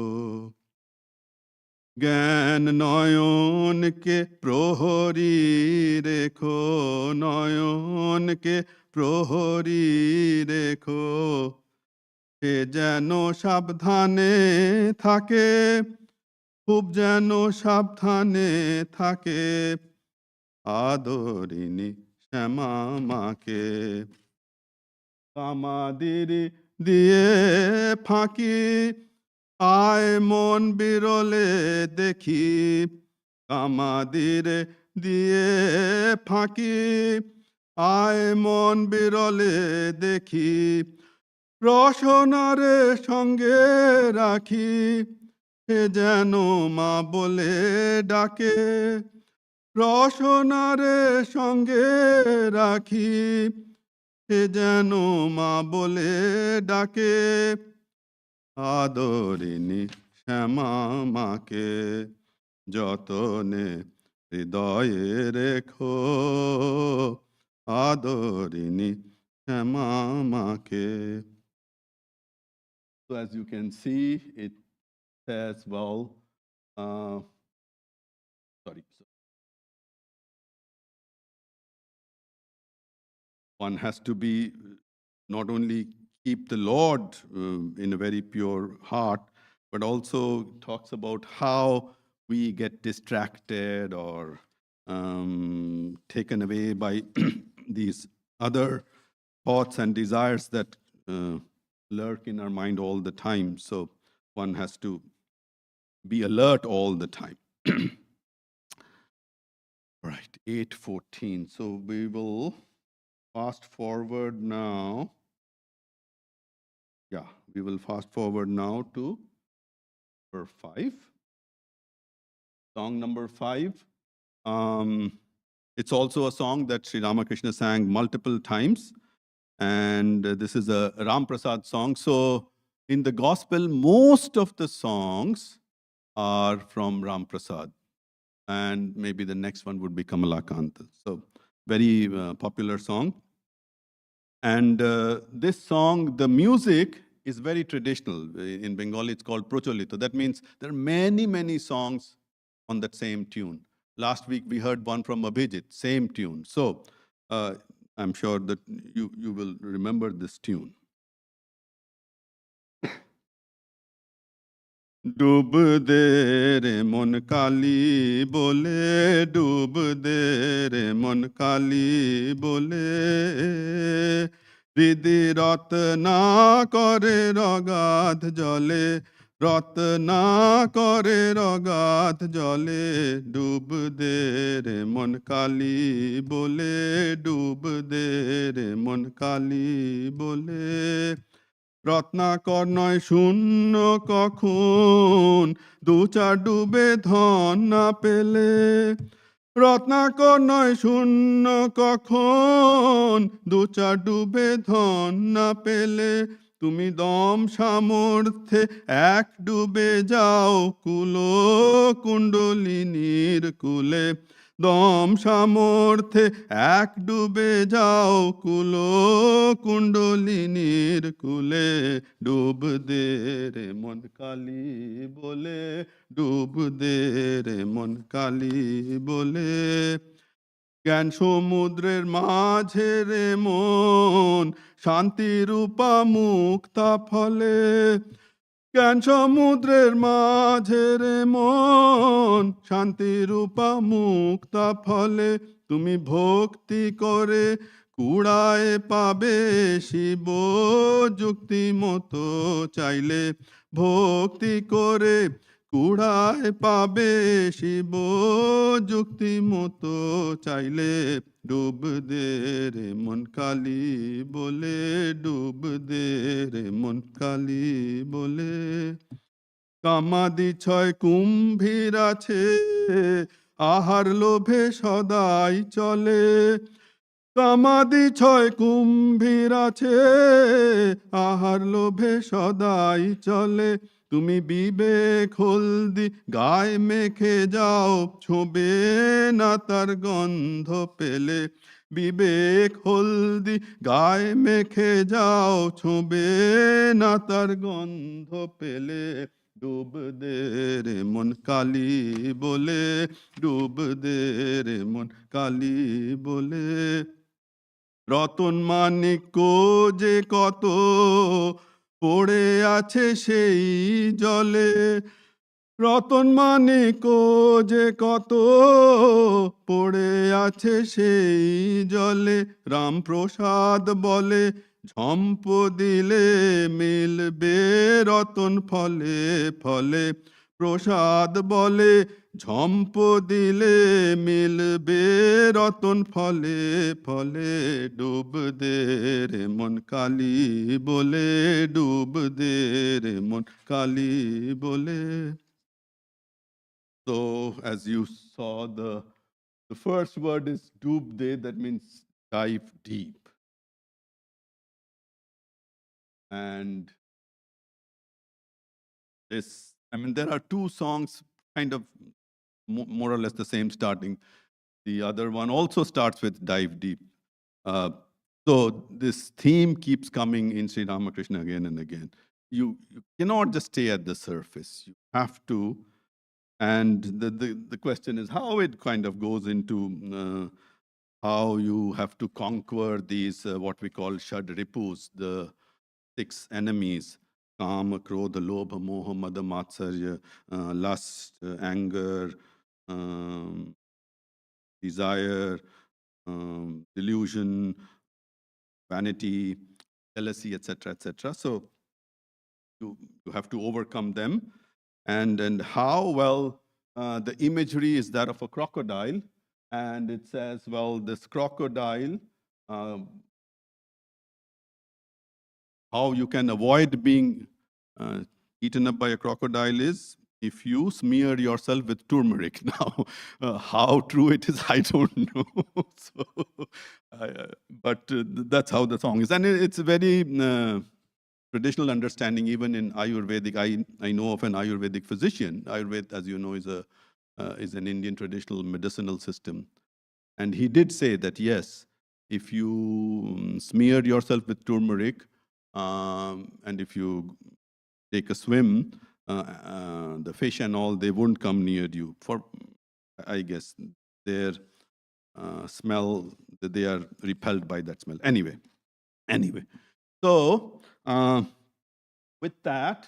জ্ঞান নয়নকে প্রহরী রেখো নয়নকে প্রহরী রেখো সে যেন সাবধানে থাকে খুব যেন সাবধানে থাকে আদরিনী শ্যামামাকে কামাদিরি দিয়ে ফাঁকি আয় মন বিরলে দেখি কামাদিরে দিয়ে ফাঁকি আয় মন বিরলে দেখি রসনারে সঙ্গে রাখি সে যেন মা বলে ডাকে রসনারে সঙ্গে রাখি সে যেন মা বলে ডাকে আদরিনী শ্যামামাকে যতনে হৃদয়ে রেখো আদরিনী শ্যামামাকে. So as you can see, it says, well, one has to be not only keep the Lord in a very pure heart, but also talks about how we get distracted or taken away by these other thoughts and desires that lurk in our mind all the time. So one has to be alert all the time. Right, 8:14. So we will fast forward now. Yeah, we will fast forward now to number 5. Song number 5. It's also a song that Sri Ramakrishna sang multiple times. And this is a Ram Prasad song. So in the gospel, most of the songs are from Ram Prasad. And maybe the next one would be Kamalakanta. So very popular song. And this song, the music is very traditional. In Bengali, it's called Procholito. That means there are many, many songs on that same tune. Last week, we heard one from Abhijit, same tune. So I'm sure that you will remember this tune. ডুব দে রে মন কালী বলে ডুব দে রে মন কালী বলে হৃদি রত্না করে রগাধ জলে রত্না করে রগাধ জলে ডুব দে রে মন কালী বলে ডুব দে রে মন কালী বলে রত্নাকর নয় শূন্য কখন দু চার ডুবে ধন না পেলে রত্নাকর নয় শূন্য কখন দু চার ডুবে ধন না পেলে তুমি দম সামর্থ্যে এক ডুবে যাও কুলো কুণ্ডলিনীর কুলে, দম সামর্থ্যে এক ডুবে যাও কুলো কুণ্ডলিনীর কুলে, ডুব দে রে মন কালী বলে, ডুব দে রে মন কালী বলে। জ্ঞান সমুদ্রের মাঝে রে মন শান্তিরূপা মুক্তা ফলে, জ্ঞান সমুদ্রের মাঝে রে মন শান্তিরূপা মুক্তা ফলে, তুমি ভক্তি করে কুড়ায় পাবে শিব যুক্তি মতো চাইলে, ভক্তি করে কুড়ায় পাবে শিব যুক্তি মতো চাইলে, ডুব দে রে মন কালী বলে, ডুব দে রে মন কালী বলে। কামাদি ছয় কুম্ভীর আছে আহার লোভে সদাই চলে, কামাদি ছয় কুম্ভীর আছে আহার লোভে সদাই চলে, তুমি বিবেক হলদি গায়ে মেখে যাও ছোঁবে না তার গন্ধ পেলে, বিবেক হলদি গায়ে মেখে যাও ছোঁবে না তার গন্ধ পেলে, ডুব দে রে মন কালী বলে, ডুব দে রে মন কালী বলে। রতন মানিক্য যে কত পড়ে আছে সেই জলে, রতন মানিক্য যে কত পড়ে আছে সেই জলে, রামপ্রসাদ বলে ঝম্প দিলে মিলবে রতন ফলে ফলে, প্রসাদ বলে ঝম্প দিলে মিলবে রতন ফলে ফলে, ডুব দে রে মন কালী বলে, ডুব দে রে মন কালী বলে। So as you saw, the first word is doob de, that means dive deep. And this, I mean, there are two songs kind of more or less the same starting. The other one also starts with dive deep. So this theme keeps coming in Sri Ramakrishna again and again. You cannot just stay at the surface. You have to. And the question is how it kind of goes into how you have to conquer these, what we call Shad Ripus, the 6 enemies: Kama, Krodha, Lobha, Moha, Mada, Matsarya, lust, anger, desire, delusion, vanity, jealousy, etc., etc. So you have to overcome them. And how? Well, the imagery is that of a crocodile, and it says, well, this crocodile, how you can avoid being eaten up by a crocodile is if you smear yourself with turmeric. Now, how true it is, I don't know. So, but that's how the song is. And it's a very traditional understanding, even in Ayurvedic. I know of an Ayurvedic physician. Ayurveda, as you know, is an Indian traditional medicinal system. And he did say that, yes, if you smear yourself with turmeric, and if you take a swim, the fish and all, they won't come near you. For, I guess, their smell, they are repelled by that smell. Anyway. So, with that,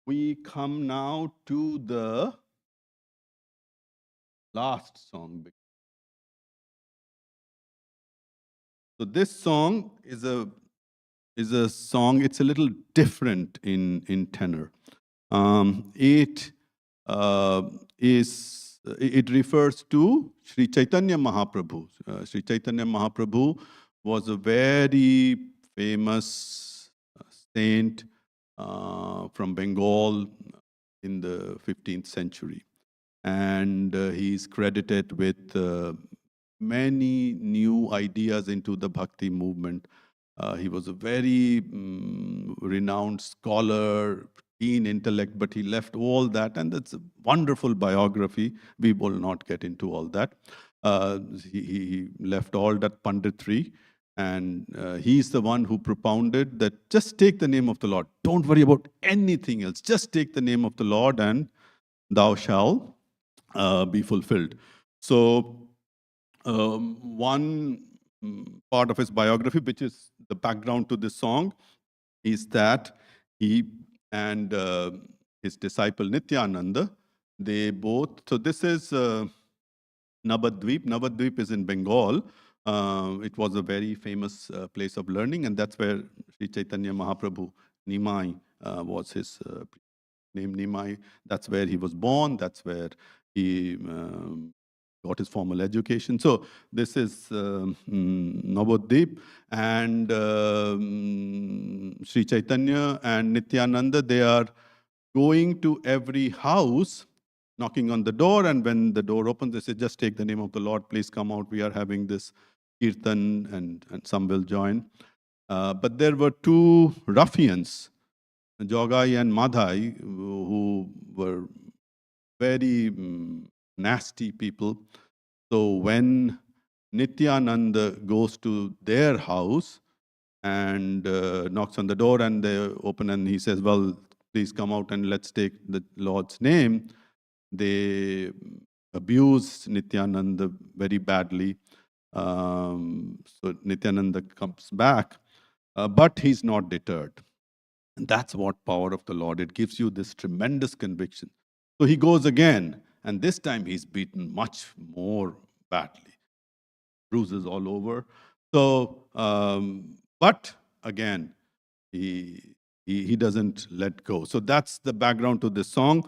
we come now to the last song. So this song is a song, it's a little different in tenor. It refers to Sri Chaitanya Mahaprabhu. Sri Chaitanya Mahaprabhu was a very famous saint from Bengal in the 15th century. And he's credited with many new ideas into the bhakti movement. He was a very renowned scholar, keen intellect, but he left all that, and that's a wonderful biography. We will not get into all that. He left all that punditry, and he's the one who propounded that just take the name of the Lord. Don't worry about anything else. Just take the name of the Lord, and thou shalt be fulfilled. So one part of his biography, which is the background to this song, is that he and his disciple Nityananda, they both, so this is Navadvip. Navadvip is in Bengal. It was a very famous place of learning, and that's where Sri Chaitanya Mahaprabhu, Nimai, was his name, Nimai. That's where he was born. That's where he got his formal education. So this is Navadvip, and Sri Chaitanya and Nityananda, they are going to every house, knocking on the door, and when the door opens, they say, just take the name of the Lord, please come out, we are having this kirtan, and some will join. But there were two ruffians, Jogai and Madhai, who were very nasty people. So when Nityananda goes to their house and knocks on the door, and they open, and he says, well, please come out and let's take the Lord's name, they abuse Nityananda very badly. So Nityananda comes back, but he's not deterred. And that's what power of the Lord. It gives you this tremendous conviction. So he goes again, and this time he's beaten much more badly. Bruises all over. So, but again, he doesn't let go. So that's the background to this song.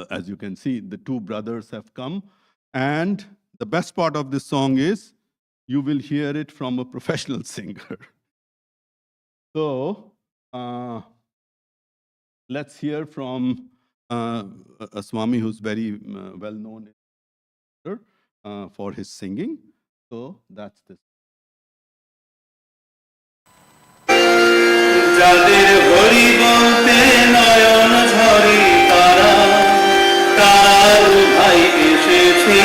As you can see, the two brothers have come. And the best part of this song is you will hear it from a professional singer. So let's hear from a Swami who's very well known for his singing. So that's this. যাদের হরি বলতে নয়ন ঝরে তারা তারা ভাই এসেছে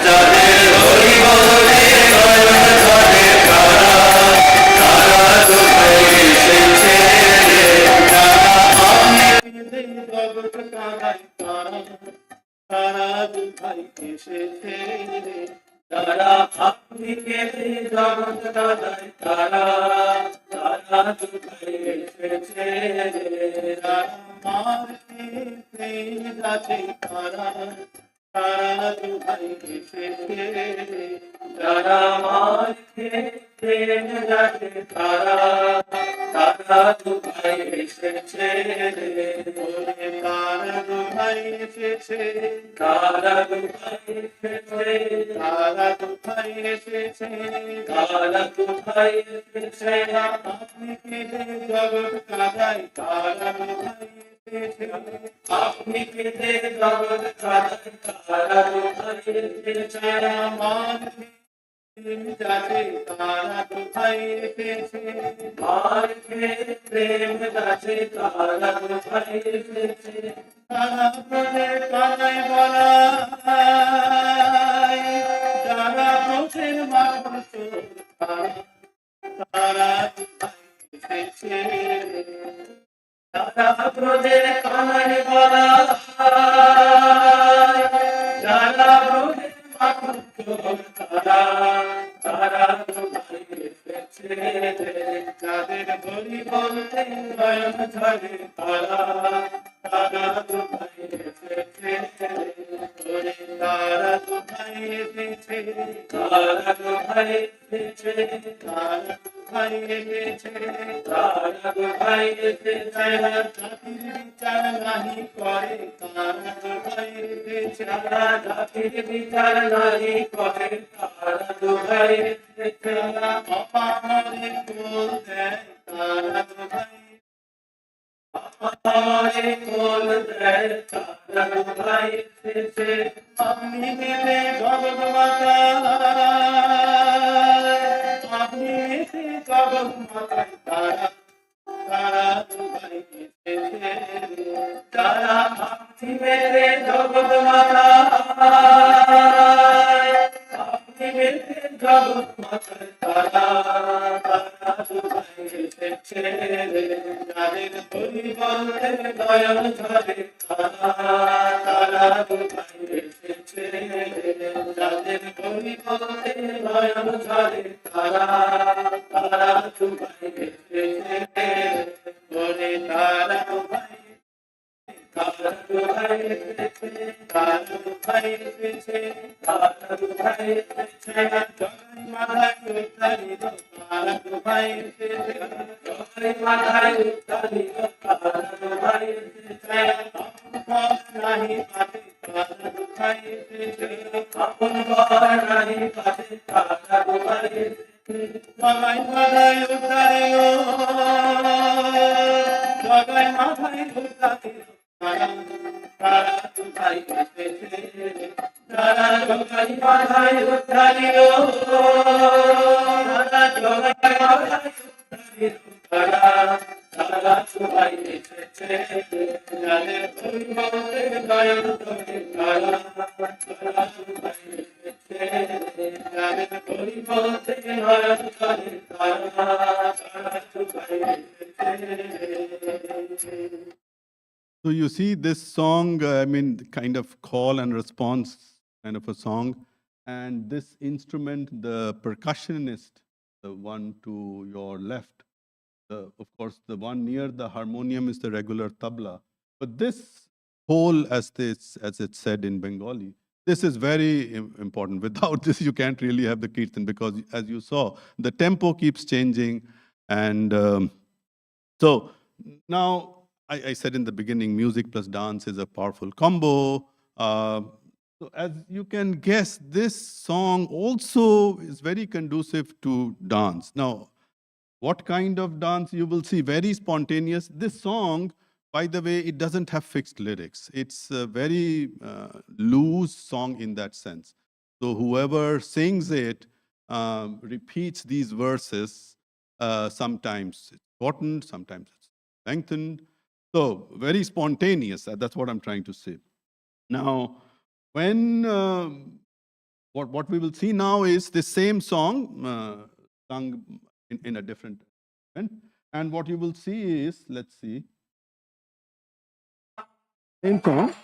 যাদের হরি বলতে নয়ন ঝরে তারা তারা ভাই এসেছে তারা আপনি জগৎ কাঁদায় তারা তারা ভাই এসেছে তারা আপনি কেঁদে জগৎ কাঁদায় তারা তারা ভাই এসেছে তারা মার খেতে যাচ্ছে তারা তারা ভাই এসেছে তারা মার খেতে যাচ্ছে তারা তারা ভাই এসেছে তারা ভাই এসেছে তারা ভাই এসেছে তারা ভাই এসেছে তারা ভাই এসেছে আপনি কেঁদে জগৎ কাঁদায় তারা ভাই এসেছে আপনি কেঁদে জগৎ কাঁদায় তারা ভাই এসেছে আমার যাচ্ছে তারা ভাই এসেছে মার প্রেম যাচ্ছে তারা ভাই এসেছে তারা বলে কানায় বলা যারা বসের মানুষ তারা ভাই এসেছে তারা ব্রজের কানায় বলা যারা ব্রজের মানুষ তারা তারা ভাই এসেছে যাদের বলি বলতে নয়ন ঝরে তারা তারা ভাই এসেছে তারা ভাই এসেছে তারা ভাই এসেছে তারা ভাই এসেছে তারা ভাই এসেছে জাতির বিচার নাহি করে তারা ভাই এসেছে জাতির বিচার নাহি করে তারা ভাই এসেছে অপামরে কোল দেয় তারা ভাই অপামরে কোল দেয় তারা ভাই এসেছে আপনি মিলে ভগবতা আপনি মিলে ভগবতা মাথায় তারা তারা দুবাই এসেছে তারা আপনি মেরে জগৎ মাথায় আপনি মেরে জগৎ মাথায় তারা তারা দুবাই এসেছে যাদের পরিবর্তে দয়াল ঝরে তারা তারা দুবাই এসেছে যাদের পরিবর্তে দয়াল ঝরে তারা তারা দুবাই এসেছে বলে তারা দুবাই তারা দুবাই এসেছে তারা দুবাই এসেছে তারা দুবাই এসেছে জয় মাথায় উত্তরিত তারা দুবাই এসেছে জয় মাথায় উত্তরিত তারা দুবাই এসেছে আপন নাহি পাতে তারা দুবাই এসেছে আপন নাহি পাতে তারা দুবাই এসেছে জয় মাথায় উত্তরিও জয় মাথায় উত্তরিও তারা দুবাই এসেছে তারা জয় মাথায় উত্তরিও তারা জয় মাথায় উত্তরিও তারা তারা দুবাই এসেছে যাদের পরিবর্তে দয়াল ঝরে তারা তারা দুবাই এসেছে যাদের পরিবর্তে দয়াল ঝরে তারা তারা দুবাই এসেছে So you see this song, I mean, kind of call and response kind of a song. And this instrument, the percussionist, the one to your left, of course, the one near the harmonium is the regular tabla. But this whole, as it's said in Bengali, this is very important. Without this, you can't really have the kirtan because, as you saw, the tempo keeps changing. And so now, I said in the beginning, music plus dance is a powerful combo. So as you can guess, this song also is very conducive to dance. Now, what kind of dance you will see? Very spontaneous. This song, by the way, it doesn't have fixed lyrics. It's a very loose song in that sense. So whoever sings it repeats these verses. Sometimes it's shortened, sometimes it's lengthened. So very spontaneous. That's what I'm trying to say. Now, when what we will see now is the same song sung in a different event, and what you will see is, let's see, same song.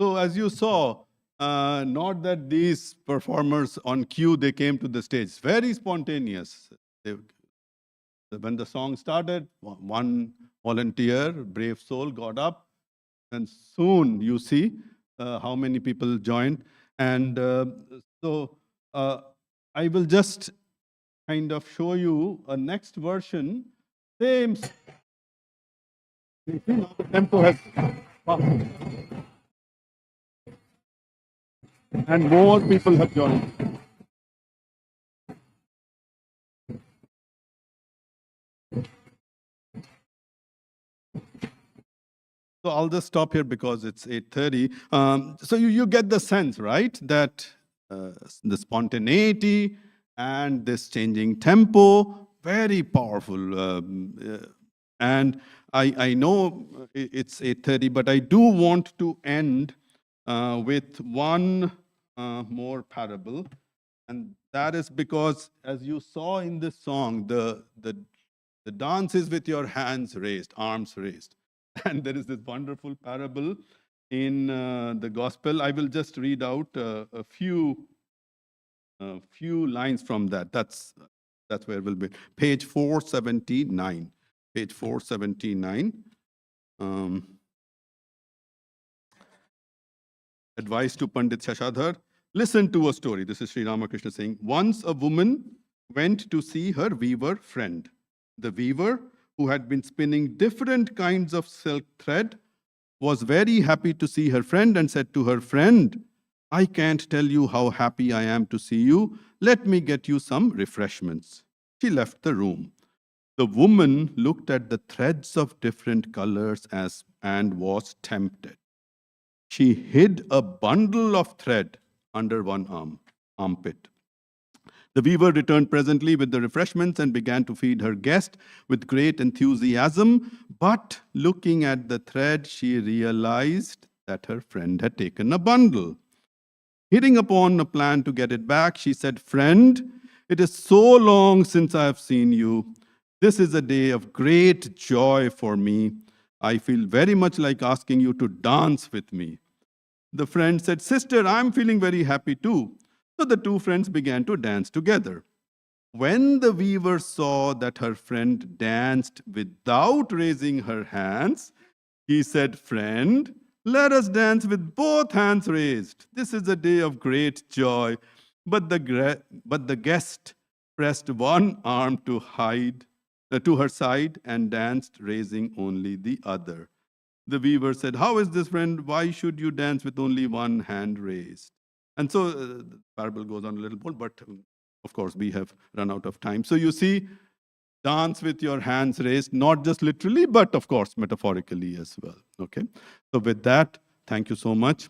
So as you saw, not that these performers on cue, they came to the stage. Very spontaneous. When the song started, one volunteer, brave soul, got up, and soon you see how many people joined. And so I will just kind of show you a next version. Same. You see now the tempo has fastened. And more people have joined. So I'll just stop here because it's 8:30. So you get the sense, right, that the spontaneity and this changing tempo, very powerful. And I know it's 8:30, but I do want to end with one more parable. And that is because, as you saw in this song, the dance is with your hands raised, arms raised. And there is this wonderful parable in the gospel. I will just read out a few lines from that. That's where we'll be. Page 479. Page 479. Advice to Pandit Shashadhar. Listen to a story. This is Sri Ramakrishna saying, once a woman went to see her weaver friend. The weaver, who had been spinning different kinds of silk thread, was very happy to see her friend and said to her friend, I can't tell you how happy I am to see you. Let me get you some refreshments. She left the room. The woman looked at the threads of different colors and was tempted. She hid a bundle of thread under one armpit. The weaver returned presently with the refreshments and began to feed her guest with great enthusiasm. But looking at the thread, she realized that her friend had taken a bundle. Hitting upon a plan to get it back, she said, Friend, it is so long since I have seen you. This is a day of great joy for me. I feel very much like asking you to dance with me. The friend said, Sister, I'm feeling very happy too. So the two friends began to dance together. When the weaver saw that her friend danced without raising her hands, he said, Friend, let us dance with both hands raised. This is a day of great joy. But the guest pressed one arm to her side and danced, raising only the other. The weaver said, How is this, friend? Why should you dance with only one hand raised? And so the parable goes on a little more, but of course, we have run out of time. So you see, dance with your hands raised, not just literally, but of course, metaphorically as well. Okay. So with that, thank you so much.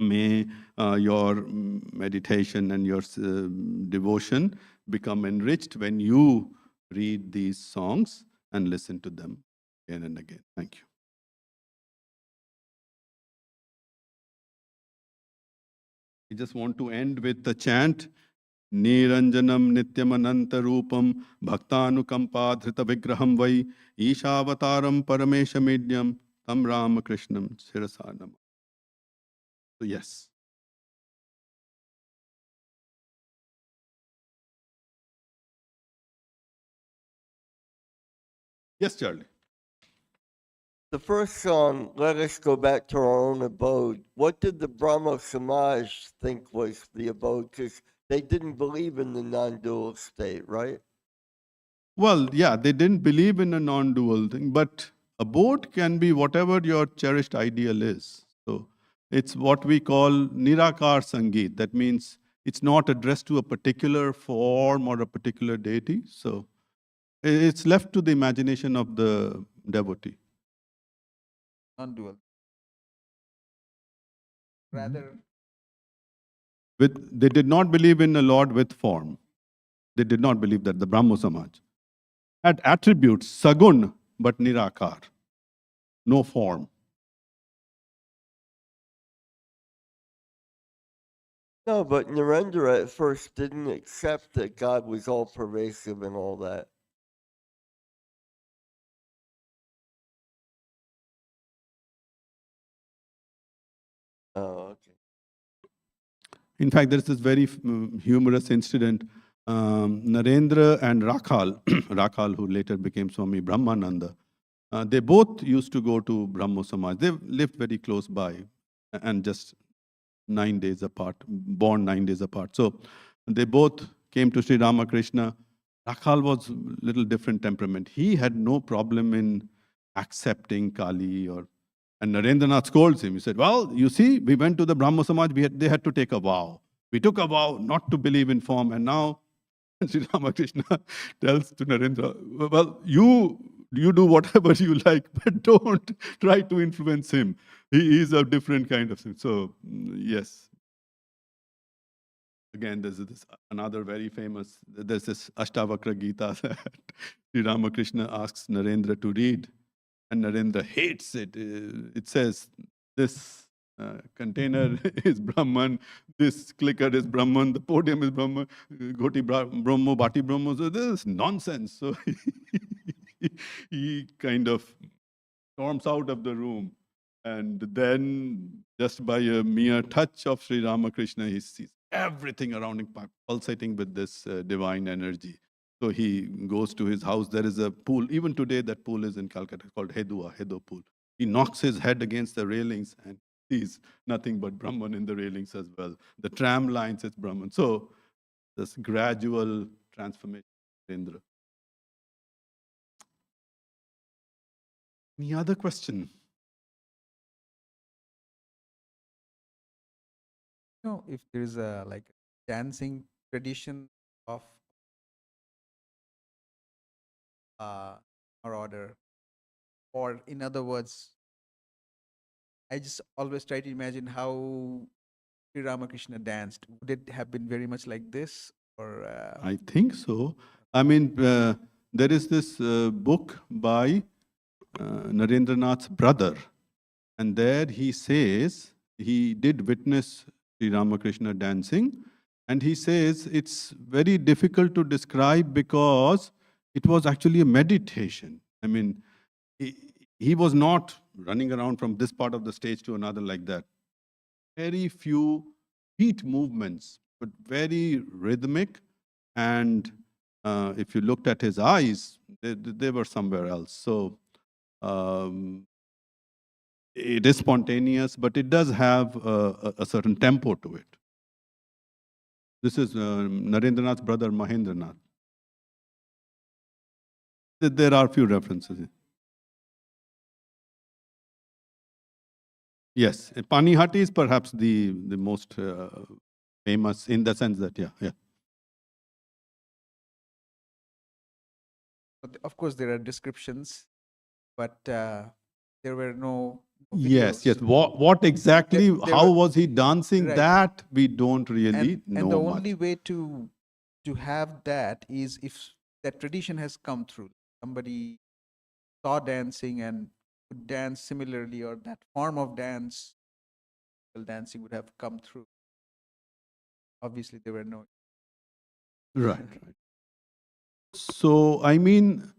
May your meditation and your devotion become enriched when you read these songs and listen to them again and again. Thank you. I just want to end with the chant, Niranjanam Nityam Ananta Rupam Bhaktanukampa Dhrita Vigraham Vai Ishavataram Paramesha Medyam Tam Ramakrishnam Sirasanam. So yes. Yes, Charlie. The first song, Let Us Go Back to Our Own Abode, what did the Brahmo Samaj think was the abode? Because they didn't believe in the non-dual state, right? Well, yeah, they didn't believe in a non-dual thing, but abode can be whatever your cherished ideal is. So it's what we call Nirakar Sangeet. That means it's not addressed to a particular form or a particular deity. So it's left to the imagination of the devotee. Non-dual. Rather, They did not believe in a Lord with form. They did not believe that, the Brahmo Samaj. Had attributes, sagun, but nirakar, no form. No, but Narendra at first didn't accept that God was all pervasive and all that. Oh, okay. In fact, there's this very humorous incident. Narendra and Rakhal, Rakhal, who later became Swami Brahmananda, they both used to go to Brahmo Samaj. They lived very close by and just 9 days apart, born 9 days apart. So they both came to Sri Ramakrishna. Rakhal was a little different temperament. He had no problem in accepting Kali and Narendranath scolds him. He said, well, you see, we went to the Brahmo Samaj, they had to take a vow. We took a vow not to believe in form, and now Sri Ramakrishna tells to Narendra, well, you do whatever you like, but don't try to influence him. He is a different kind of thing. So, yes. Again, there's another very famous, there's this Ashtavakra Gita that Sri Ramakrishna asks Narendra to read, and Narendra hates it. It says this container is Brahman, this clicker is Brahman, the podium is Brahman, Ghoti Brahmo, Bhati Brahmo. So this is nonsense. So he kind of storms out of the room. And then, just by a mere touch of Sri Ramakrishna, he sees everything around him pulsating with this divine energy. So he goes to his house. There is a pool. Even today, that pool is in Calcutta called Hedo pool. He knocks his head against the railings and sees nothing but Brahman in the railings as well. The tram lines is Brahman. So this gradual transformation, Indra. Any other question? If there is a like dancing tradition of or order, or in other words, I just always try to imagine how Sri Ramakrishna danced. Would it have been very much like this, or I think so. I mean, there is this book by Narendranath's brother, and there he says he did witness Sri Ramakrishna dancing, and he says it's very difficult to describe because it was actually a meditation. I mean, he was not running around from this part of the stage to another like that. Very few feet movements, but very rhythmic. And if you looked at his eyes, they were somewhere else. So it is spontaneous, but it does have a certain tempo to it. This is Narendranath's brother, Mahendranath. There are a few references. Yes, Panihati is perhaps the most famous in the sense that, yeah. of course there are descriptions, but there were no Yes. videos. What exactly, There how were- was he dancing? Right. That we don't really know and the much. only way to have that is if that tradition has come through. Somebody saw dancing and could dance similarly, or that form of dancing would have come through. Obviously, there were no. Right. So, I mean,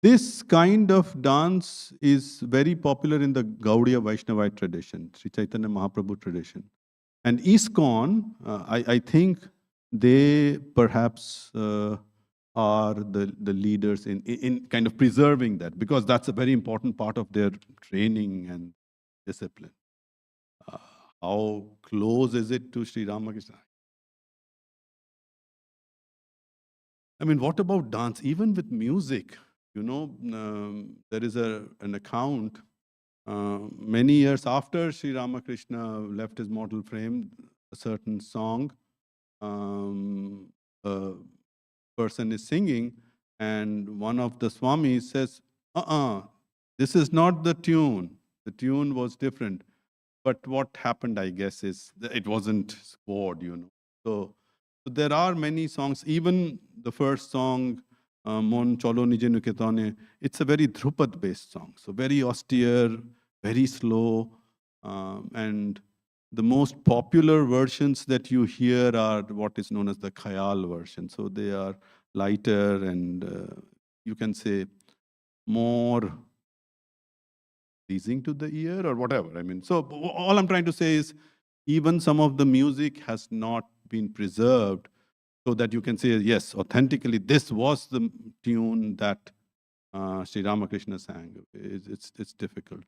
this kind of dance is very popular in the Gaudiya Vaishnavite tradition, Sri Chaitanya Mahaprabhu tradition. And ISKCON, I think they perhaps are the leaders in kind of preserving that, because that's a very important part of their training and discipline. How close is it to Sri Ramakrishna? I mean, what about dance? Even with music, there is an account many years after Sri Ramakrishna left his mortal frame, a certain song a person is singing, and one of the Swamis says, this is not the tune. The tune was different. But what happened, I guess, is that it wasn't scored, So there are many songs, even the first song, Mon Cholo Nije Niketane, it's a very Dhrupad-based song. So very austere, very slow. And the most popular versions that you hear are what is known as the Khayal version. So they are lighter and you can say more pleasing to the ear or whatever. I mean, so all I'm trying to say is even some of the music has not been preserved so that you can say, yes, authentically, this was the tune that Sri Ramakrishna sang. It's difficult.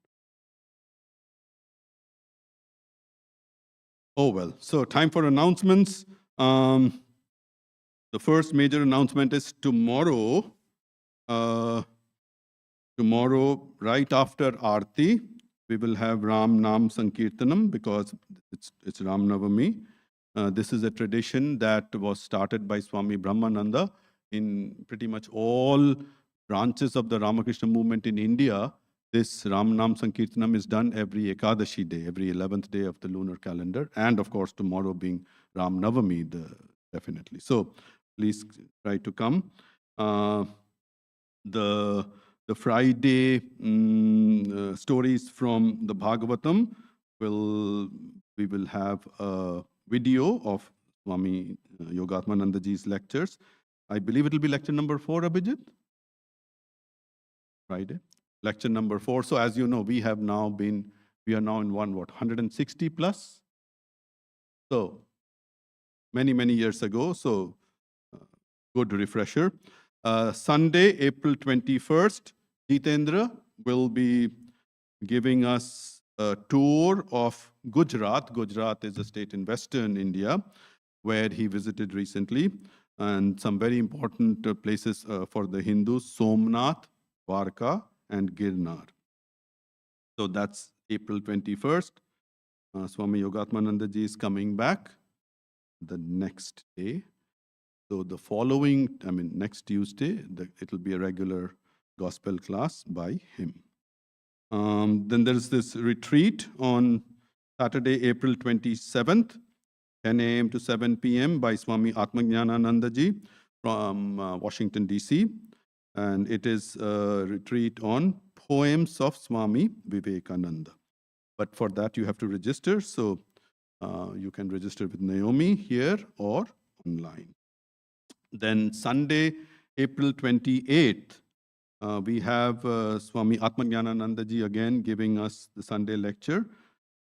Oh, well. So time for announcements. The first major announcement is tomorrow. Tomorrow, right after Aarti, we will have Ram Nam Sankirtanam because it's Ram Navami. This is a tradition that was started by Swami Brahmananda in pretty much all branches of the Ramakrishna movement in India. This Ram Nam Sankirtanam is done every Ekadashi day, every 11th day of the lunar calendar. And of course, tomorrow being Ram Navami, definitely. So please try to come. The Friday stories from the Bhagavatam we will have a video of Swami Yogatmanandaji's lectures. I believe it will be lecture number 4, Abhijit? Friday. Lecture number 4. So as you know, we are now in 160 plus? So many years ago. So good refresher. Sunday, April 21st, Jitendra will be giving us a tour of Gujarat. Gujarat is a state in Western India where he visited recently, and some very important places for the Hindus, Somnath, Dwarka, and Girnar. So that's April 21st. Swami Yogatmanandaji is coming back the next day. So the following, next Tuesday, it'll be a regular gospel class by him. Then there's this retreat on Saturday, April 27th, 10 a.m. to 7 p.m. by Swami Atmajnananandaji from Washington, D.C. And it is a retreat on poems of Swami Vivekananda. But for that, you have to register. So you can register with Naomi here or online. Then Sunday, April 28th, we have Swami Atmajnananandaji again giving us the Sunday lecture.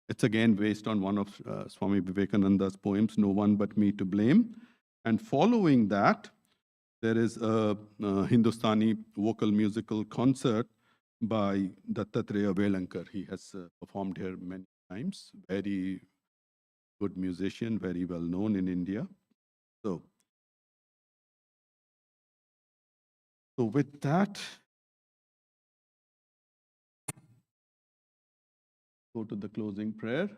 It's again based on one of Swami Vivekananda's poems, No One But Me to Blame. And following that, there is a Hindustani vocal musical concert by Dattatreya Velankar. He has performed here many times. Very good musician, very well known in India. So with that, go to the closing prayer.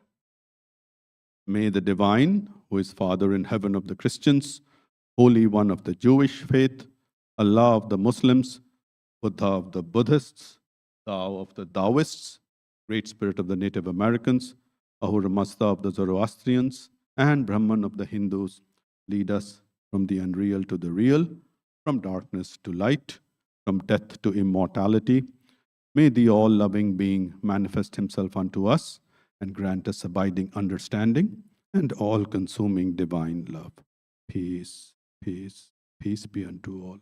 May the divine, who is Father in heaven of the Christians, Holy One of the Jewish faith, Allah of the Muslims, Buddha of the Buddhists, Tao of the Taoists, Great Spirit of the Native Americans, Ahura Mazda of the Zoroastrians, and Brahman of the Hindus lead us from the unreal to the real, from darkness to light, from death to immortality. May the all-loving being manifest himself unto us and grant us abiding understanding and all-consuming divine love. Peace, peace, peace be unto all.